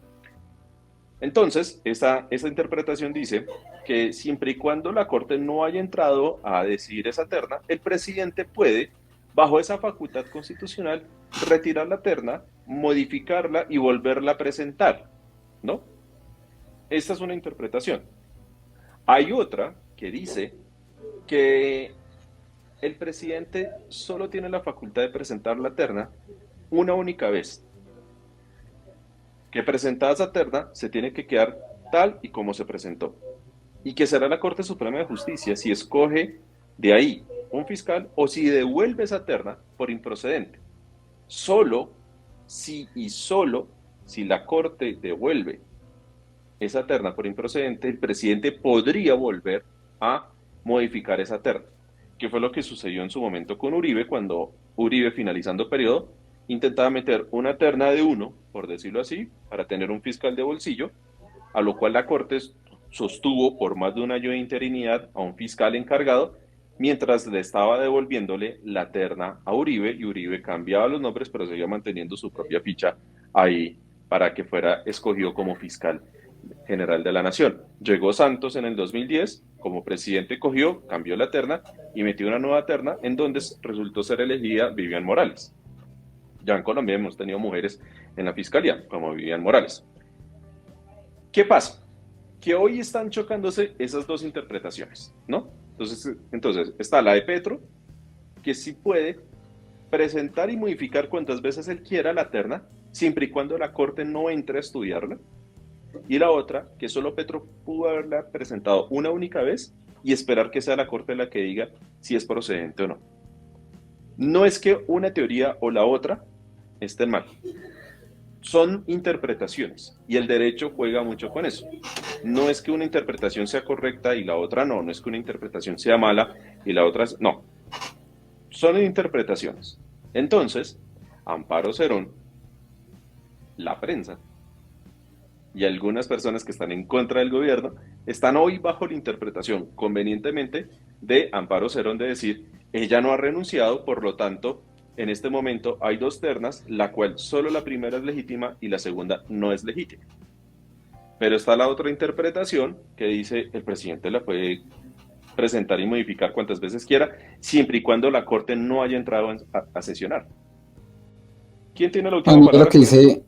entonces esa interpretación dice que siempre y cuando la Corte no haya entrado a decidir esa terna, el presidente puede, bajo esa facultad constitucional, retirar la terna, modificarla y volverla a presentar, ¿no? Esta es una interpretación. Hay otra que dice que el presidente solo tiene la facultad de presentar la terna una única vez. Que presentada esa terna se tiene que quedar tal y como se presentó. Y que será la Corte Suprema de Justicia si escoge de ahí un fiscal o si devuelve esa terna por improcedente. Solo si y solo si la Corte devuelve esa terna por improcedente, el presidente podría volver a modificar esa terna, que fue lo que sucedió en su momento con Uribe, cuando Uribe, finalizando periodo, intentaba meter una terna de uno, por decirlo así, para tener un fiscal de bolsillo, a lo cual la Corte sostuvo por más de un año de interinidad a un fiscal encargado, mientras le estaba devolviéndole la terna a Uribe, y Uribe cambiaba los nombres, pero seguía manteniendo su propia ficha ahí para que fuera escogido como fiscal general de la Nación. Llegó Santos en el 2010 como presidente cogió, cambió la terna y metió una nueva terna en donde resultó ser elegida Vivian Morales. Ya en Colombia hemos tenido mujeres en la fiscalía, como Vivian Morales. ¿Qué pasa? Que hoy están chocándose esas dos interpretaciones, ¿no? Entonces está la de Petro, que sí puede presentar y modificar cuantas veces él quiera la terna, siempre y cuando la Corte no entre a estudiarla. Y la otra, que solo Petro pudo haberla presentado una única vez y esperar que sea la Corte la que diga si es procedente o no. No es que una teoría o la otra estén mal. Son interpretaciones y el derecho juega mucho con eso. No es que una interpretación sea correcta y la otra no. No es que una interpretación sea mala y la otra no. Son interpretaciones. Entonces, Amparo Cerón, la prensa y algunas personas que están en contra del gobierno están hoy bajo la interpretación convenientemente de Amparo Cerón de decir, ella no ha renunciado, por lo tanto, en este momento hay dos ternas, la cual solo la primera es legítima y la segunda no es legítima. Pero está la otra interpretación que dice el presidente la puede presentar y modificar cuantas veces quiera, siempre y cuando la Corte no haya entrado a sesionar. ¿Quién tiene la última Mire lo palabra que con esto? dice,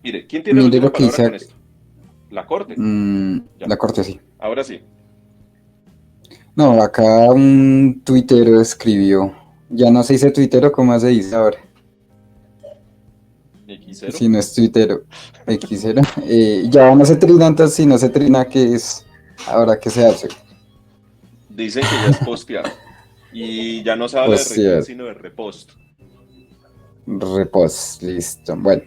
Mire, ¿quién tiene la mire última lo que palabra con dice, esto? La Corte. Ya, la Corte, sí. ahora sí. No, acá un tuitero escribió, ya no se dice tuitero, ¿cómo se dice ahora? X0. Si no es tuitero, Xero. Ya no se trina, entonces si no se trina, ¿qué es? Ahora, ¿qué se hace? Dicen que ya es postear. Y ya no se habla de retweet, Hostia, sino de repost. repost, listo. Bueno,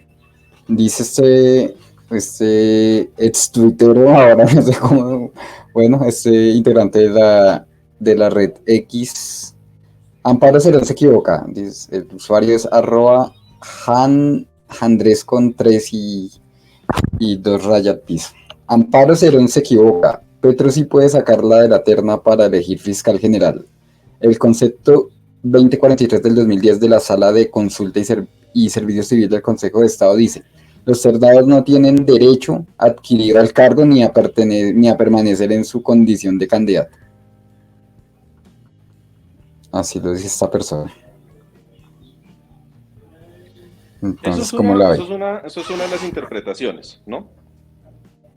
dice este ex tuitero, ahora no sé cómo, bueno, este integrante de la red X. Amparo Cerón se equivoca. Dice, el usuario es @Andrés con 3 y 2 rayas piso. Amparo Cerón se equivoca. Petro sí puede sacarla de la terna para elegir fiscal general. El concepto 2043 del 2010 de la Sala de Consulta y Servicio Civil del Consejo de Estado dice: los cerdados no tienen derecho a adquirir al cargo ni a permanecer en su condición de candidato. Así lo dice esta persona. Entonces, ¿cómo la ve? Eso es una de las interpretaciones, ¿no?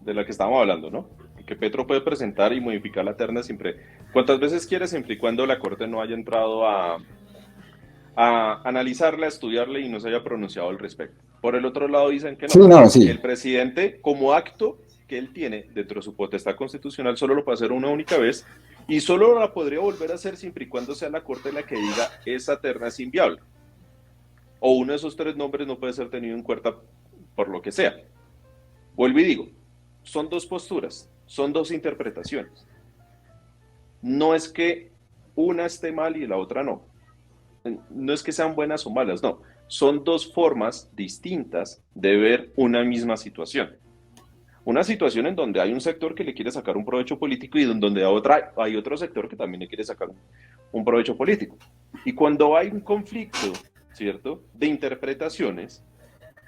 De la que estábamos hablando, ¿no? Que Petro puede presentar y modificar la terna siempre, cuantas veces quiere, siempre y cuando la Corte no haya entrado a analizarla, a estudiarla y no se haya pronunciado al respecto. Por el otro lado dicen que Sí, no, no, que sí. el presidente, como acto que él tiene dentro de su potestad constitucional, solo lo puede hacer una única vez y solo la podría volver a hacer siempre y cuando sea la Corte la que diga esa terna es inviable. O uno de esos tres nombres no puede ser tenido en cuenta por lo que sea. Vuelvo y digo, son dos posturas, son dos interpretaciones. No es que una esté mal y la otra no. No es que sean buenas o malas, no. Son dos formas distintas de ver una misma situación. Una situación en donde hay un sector que le quiere sacar un provecho político y en donde hay otro sector que también le quiere sacar un provecho político. Y cuando hay un conflicto, ¿cierto?, de interpretaciones,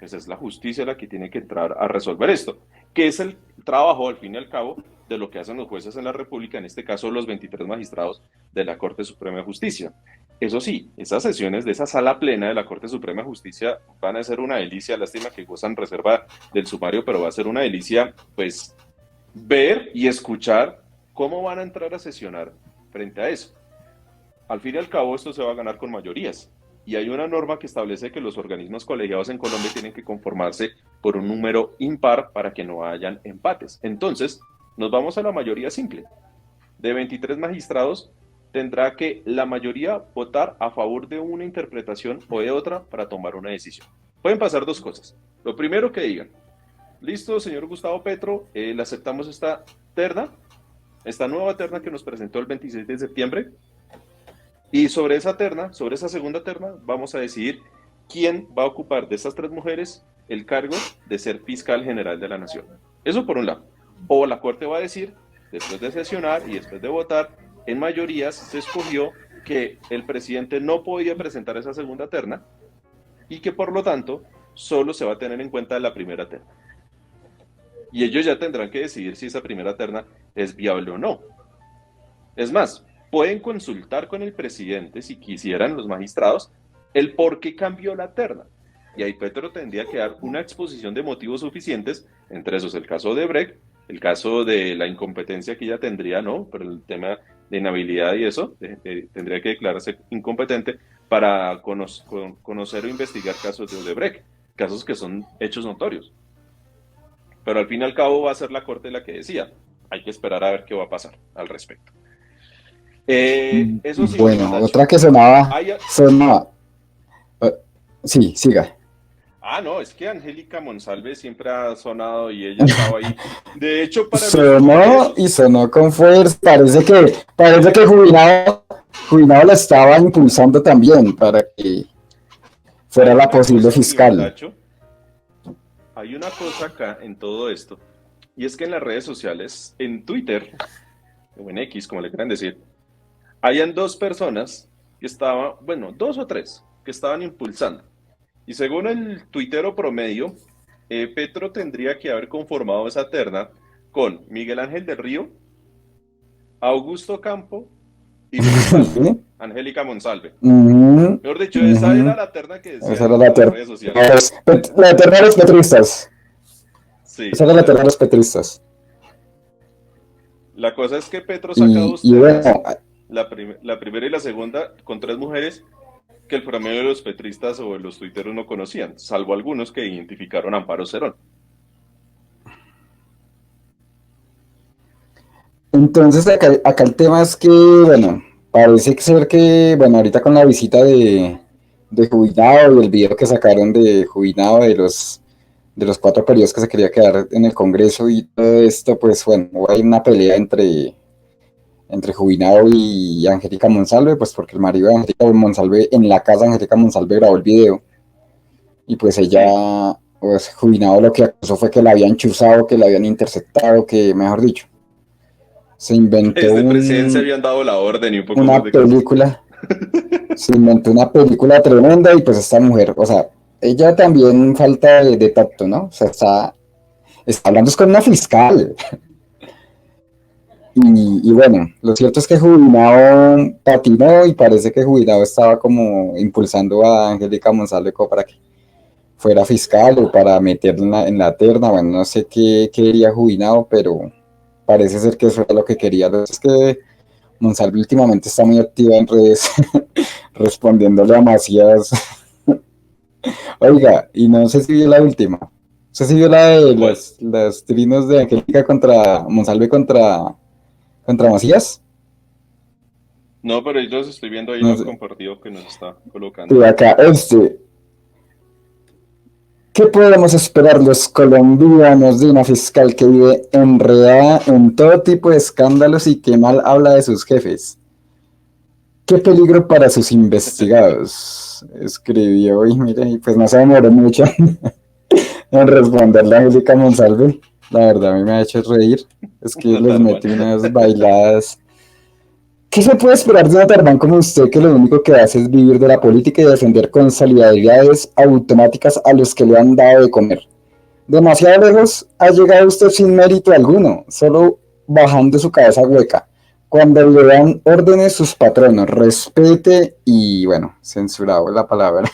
pues es la justicia la que tiene que entrar a resolver esto, que es el trabajo, al fin y al cabo, de lo que hacen los jueces en la República, en este caso los 23 magistrados de la Corte Suprema de Justicia. Eso sí, esas sesiones de esa sala plena de la Corte Suprema de Justicia van a ser una delicia, lástima que gozan reserva del sumario, pero va a ser una delicia, pues, ver y escuchar cómo van a entrar a sesionar frente a eso. Al fin y al cabo, esto se va a ganar con mayorías. Y hay una norma que establece que los organismos colegiados en Colombia tienen que conformarse por un número impar para que no hayan empates. Entonces, nos vamos a la mayoría simple. De 23 magistrados, tendrá que la mayoría votar a favor de una interpretación o de otra para tomar una decisión. Pueden pasar dos cosas. Lo primero que digan, listo, señor Gustavo Petro, le aceptamos esta terna, esta nueva terna que nos presentó el 26 de septiembre, y sobre esa terna, sobre esa segunda terna, vamos a decidir quién va a ocupar de estas tres mujeres el cargo de ser fiscal general de la nación. Eso por un lado. O la Corte va a decir, después de sesionar y después de votar, en mayorías se escogió que el presidente no podía presentar esa segunda terna y que por lo tanto solo se va a tener en cuenta la primera terna. Y ellos ya tendrán que decidir si esa primera terna es viable o no. Es más, pueden consultar con el presidente, si quisieran los magistrados, el por qué cambió la terna. Y ahí Petro tendría que dar una exposición de motivos suficientes, entre esos el caso de Brecht, el caso de la incompetencia que ella tendría, ¿no? Por el tema de inhabilidad y eso, tendría que declararse incompetente para conocer o investigar casos de Odebrecht, casos que son hechos notorios. Pero al fin y al cabo va a ser la Corte la que decía. Hay que esperar a ver qué va a pasar al respecto. Eso sí, Bueno, Nacho. otra que sonaba, sí, siga. No, es que Angélica Monsalve siempre ha sonado y ella estaba ahí. De hecho, para los Sonó y congresos, sonó con fuerza. Parece que Jubilado la estaba impulsando también para que fuera hay la una posible cosa, mi buen fiscal. Nacho, hay una cosa acá en todo esto, y es que en las redes sociales, en Twitter, o en X, como le quieran decir, habían dos personas que estaban, bueno, dos o tres, que estaban impulsando. Y según el tuitero promedio, Petro tendría que haber conformado esa terna con Miguel Ángel del Río, Augusto Campo y principal, ¿Sí? Angélica Monsalve. Ujú, Mejor dicho, esa era ujú. la terna que Esa decían era la en las terna. redes sociales. La terna de los petristas. Sí, Esa era la terna de exacto. los petristas. La cosa es que Petro saca dos Y ternas, bueno, la primera y la segunda, con tres mujeres que el promedio de los petristas o de los tuiteros no conocían, salvo algunos que identificaron a Amparo Cerón. entonces acá el tema es que, bueno, parece ser que, bueno, ahorita con la visita de Jubilado y el video que sacaron de Jubilado de los 4 periodos que se quería quedar en el Congreso y todo esto, pues bueno, hay una pelea entre Jubilado y Angélica Monsalve, pues porque el marido de Angélica Monsalve en la casa de Angélica Monsalve grabó el video y pues Hmm. ella, pues Jubilado lo que acusó fue que la habían chuzado, que la habían interceptado, que mejor dicho, se inventó Desde el presidente se habían dado la orden y un poco más una de cosas. película, se inventó una película tremenda y pues esta mujer, o sea, ella también falta de tacto, ¿no? O sea, está hablando con una fiscal. Y bueno, lo cierto es que Jubilado patinó y parece que Jubilado estaba como impulsando a Angélica Monsalve como para que fuera fiscal o para meterla en la terna. Bueno, no sé qué quería Jubilado, pero parece ser que eso era lo que quería. Es que Monsalve últimamente está muy activa en redes respondiéndole a Macías. Oiga, y no sé si vio la última. No sé si vio la de ¿Cuál? las trinos de Angélica contra Monsalve contra Macías. No, pero yo los estoy viendo ahí No lo sé. compartido que nos está Y colocando. acá, ¿qué podemos esperar los colombianos de una fiscal que vive enredada en todo tipo de escándalos y que mal habla de sus jefes? ¿Qué peligro para sus investigados? Escribió y mire, y pues no se demoró mucho en responderle a Angélica Monsalve. La verdad, a mí me ha hecho reír. Es que les Normal. metí unas bailadas. ¿Qué se puede esperar de una tardán como usted que lo único que hace es vivir de la política y defender con solidaridades automáticas a los que le han dado de comer? Demasiado lejos ha llegado usted sin mérito alguno, solo bajando su cabeza hueca. Cuando le dan órdenes sus patronos, respete y bueno, censurado la palabra,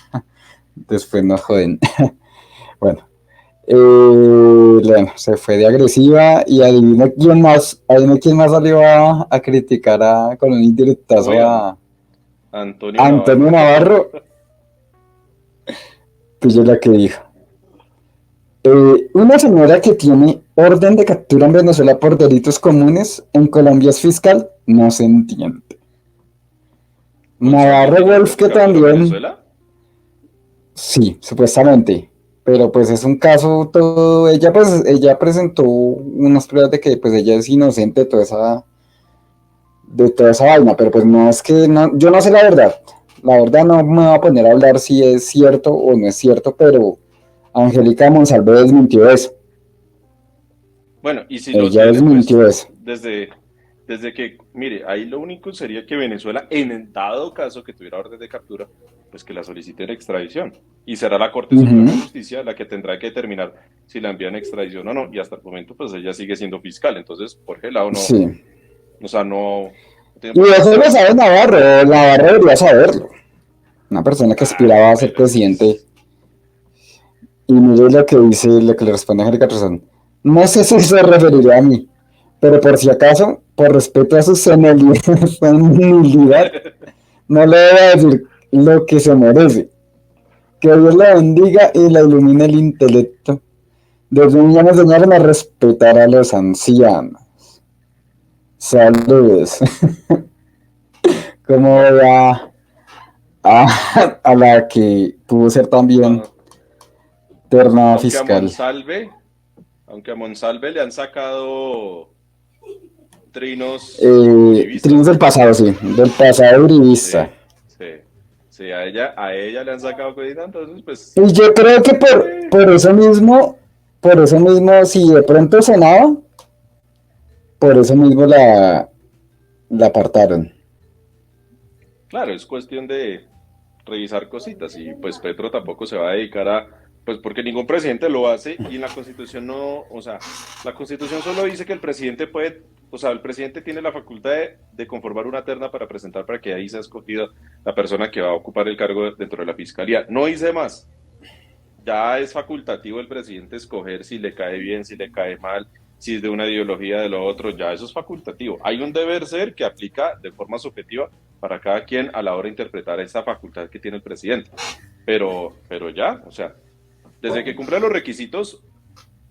después nos joden. Bueno, bueno, se fue de agresiva y adivina quién más salió a criticar con un indirectazo Uy, a Antonio Antonio Navarro. Navarro, pues yo la que dijo. Una señora que tiene orden de captura en Venezuela por delitos comunes, en Colombia es fiscal, no se entiende. ¿Monsalve Navarro tiene Wolf, orden de que captura en también, Venezuela? sí, supuestamente, pero pues es un caso todo, ella presentó unas pruebas de que pues ella es inocente de toda esa vaina, pero pues no es que, no, yo no sé la verdad no me voy a poner a hablar si es cierto o no es cierto, pero Angélica Monsalve desmintió eso, Bueno, y si lo ella tiene, desmintió pues eso. desde que, mire, ahí lo único sería que Venezuela, en el dado caso que tuviera orden de captura, pues que la solicite en extradición. Y será la Corte Suprema de Ujú. Justicia la que tendrá que determinar si la envían a extradición o no, y hasta el momento pues ella sigue siendo fiscal, entonces por ese lado no, Sí. o sea, no tiene Y por qué eso lo estar. sabe Navarro, Navarro debería saberlo. Una persona que aspiraba Claro, a ser pero es que presidente. es, Y mire lo que dice, lo que le responde a Angélica Truzán. No sé si se referiría a mí, pero por si acaso, por respeto a su senilidad, no le voy a decir lo que se merece. Que Dios la bendiga y la ilumine el intelecto. Desde niña me enseñaron a respetar a los ancianos. Saludos. ¿Cómo bueno, va a la que pudo ser también a- terna aunque a fiscal? Monsalve, aunque a Monsalve le han sacado trinos Triunfos uribistas, del pasado, sí, del pasado uribista. sí, sí, sí, a ella le han sacado cuenta, entonces pues, Y yo creo que eh, por eso mismo, si de pronto sonaba, por eso mismo la apartaron. claro, es cuestión de revisar cositas y pues Petro tampoco se va a dedicar a, pues porque ningún presidente lo hace y en la Constitución no, o sea, la Constitución solo dice que el presidente puede, o sea, el presidente tiene la facultad de conformar una terna para presentar para que ahí sea escogida la persona que va a ocupar el cargo dentro de la fiscalía. No dice más. Ya es facultativo el presidente escoger si le cae bien, si le cae mal, si es de una ideología de lo otro, ya eso es facultativo. Hay un deber ser que aplica de forma subjetiva para cada quien a la hora de interpretar esa facultad que tiene el presidente. Pero ya, o sea, desde que cumpla los requisitos,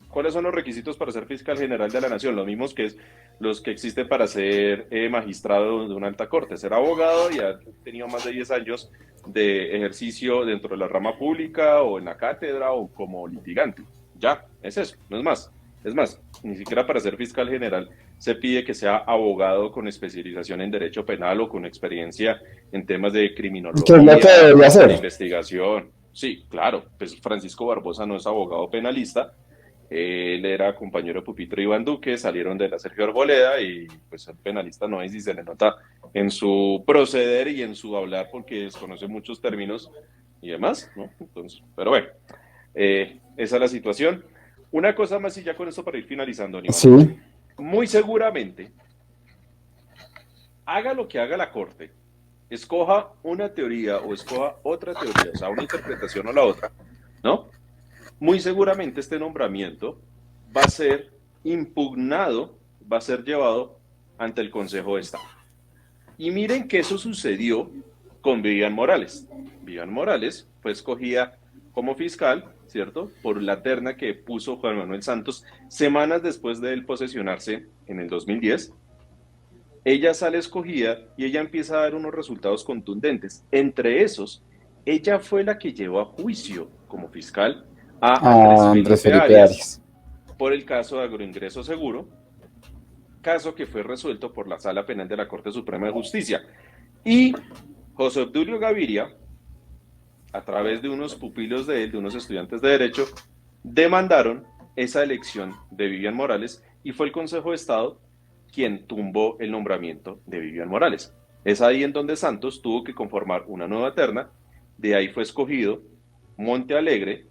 ¿cuáles son los requisitos para ser fiscal general de la nación? Los mismos que es los que existen para ser magistrado de una alta corte, ser abogado y haber tenido más de 10 años de ejercicio dentro de la rama pública o en la cátedra o como litigante. Ya, es eso, no es más. Es más, ni siquiera para ser fiscal general se pide que sea abogado con especialización en derecho penal o con experiencia en temas de ¿Qué es lo que criminología, debería de hacer? investigación. Sí, claro, pues Francisco Barbosa no es abogado penalista, él era compañero de pupitre de Iván Duque, salieron de la Sergio Arboleda y pues el penalista no es y se le nota en su proceder y en su hablar porque desconoce muchos términos y demás, ¿no? Entonces, pero bueno, esa es la situación. Una cosa más y ya con esto para ir finalizando, Aníbal. Sí, Muy seguramente, haga lo que haga la Corte, escoja una teoría o escoja otra teoría, o sea, una interpretación o la otra, ¿no? Muy seguramente este nombramiento va a ser impugnado, va a ser llevado ante el Consejo de Estado. Y miren que eso sucedió con Vivian Morales. Vivian Morales fue escogida como fiscal, ¿cierto? Por la terna que puso Juan Manuel Santos semanas después de él posesionarse en el 2010. Ella sale escogida y ella empieza a dar unos resultados contundentes. Entre esos, ella fue la que llevó a juicio como fiscal a Andrés a Andrés Felipe Felipe Arias Arias. por el caso de agroingreso seguro, caso que fue resuelto por la Sala Penal de la Corte Suprema de Justicia. Y José Obdulio Gaviria, a través de unos pupilos de él, de unos estudiantes de Derecho, demandaron esa elección de Vivian Morales y fue el Consejo de Estado quien tumbó el nombramiento de Vivian Morales. Es ahí en donde Santos tuvo que conformar una nueva terna, de ahí fue escogido Monte Alegre,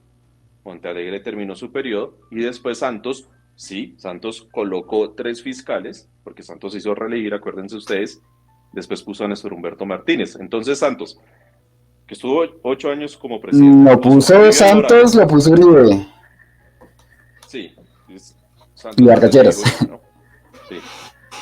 Monte Alegre terminó su periodo y después Santos, sí, Santos colocó 3 fiscales, porque Santos hizo reelegir, acuérdense ustedes, después puso a Néstor Humberto Martínez. Entonces Santos, que estuvo 8 años como presidente, Lo puso a puso Vivian Santos, Morales, lo puso Uribe sí, y Santos no les Arcacheros. digo nada, ¿no? Sí.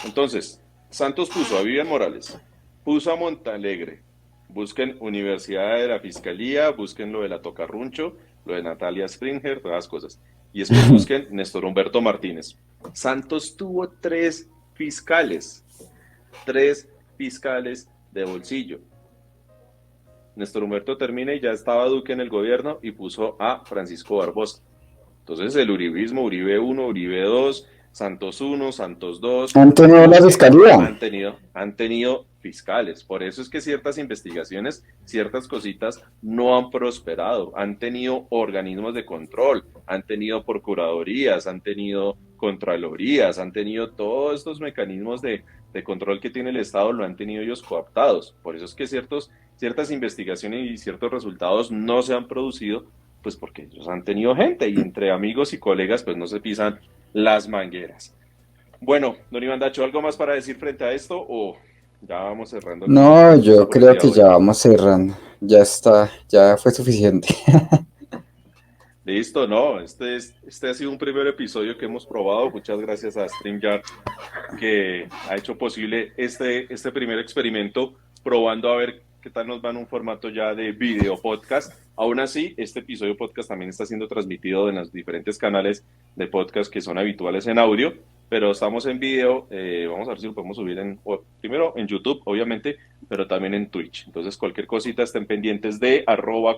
Entonces, Santos puso a Vivian Morales, puso a Montalegre, busquen Universidad de la Fiscalía, busquen lo de la Tocarruncho, lo de Natalia Springer, todas las cosas. Y después busquen Néstor Humberto Martínez. Santos tuvo 3 fiscales, 3 fiscales de bolsillo. Néstor Humberto termina y ya estaba Duque en el gobierno y puso a Francisco Barbosa. Entonces el uribismo, Uribe 1, Uribe 2, Santos 1, Santos 2, Han tenido la Duque, fiscalía. han tenido fiscales. Por eso es que ciertas investigaciones, ciertas cositas no han prosperado. Han tenido organismos de control, han tenido procuradurías, han tenido contralorías, han tenido todos estos mecanismos de control que tiene el Estado, lo han tenido ellos cooptados. Por eso es que ciertas investigaciones y ciertos resultados no se han producido pues porque ellos han tenido gente y entre amigos y colegas pues no se pisan las mangueras. Bueno, don Iván Dacho, ¿algo más para decir frente a esto o ya vamos cerrando el No, podcast yo por el creo día de que hoy? ya vamos cerrando. Ya está, ya fue suficiente. Listo, no, este ha sido un primer episodio que hemos probado. Muchas gracias a StreamYard que ha hecho posible este primer experimento, probando a ver qué tal nos va en un formato ya de video podcast. Aún así, este episodio podcast también está siendo transmitido en los diferentes canales de podcast que son habituales en audio, pero estamos en video. Vamos a ver si lo podemos subir primero en YouTube, obviamente, pero también en Twitch. Entonces, cualquier cosita estén pendientes de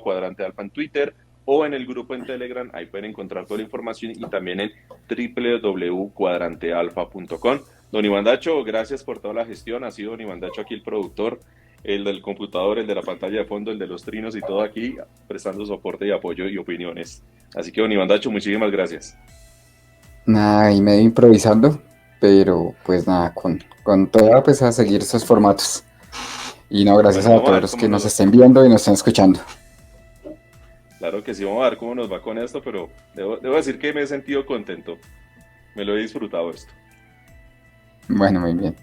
@cuadrantealfa en Twitter o en el grupo en Telegram. Ahí pueden encontrar toda la información y también en www.cuadrantealfa.com. Don Iván Dacho, gracias por toda la gestión. Ha sido don Iván Dacho aquí el productor, el del computador, el de la pantalla de fondo, el de los trinos y todo aquí, prestando soporte y apoyo y opiniones. Así que don Iván Dacho, muchísimas gracias. Nada, y medio improvisando, pero pues nada, con toda pues a seguir esos formatos. Y no, gracias Bueno, a vamos a todos ver los cómo que nos nos... estén viendo y nos estén escuchando. Claro que sí, vamos a ver cómo nos va con esto, pero debo decir que me he sentido contento. Me lo he disfrutado esto. Bueno, muy bien.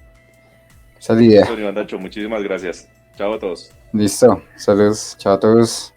Esa es la idea. Don Iván Dacho, muchísimas gracias. Chao a todos. Listo. Saludos. Chao a todos.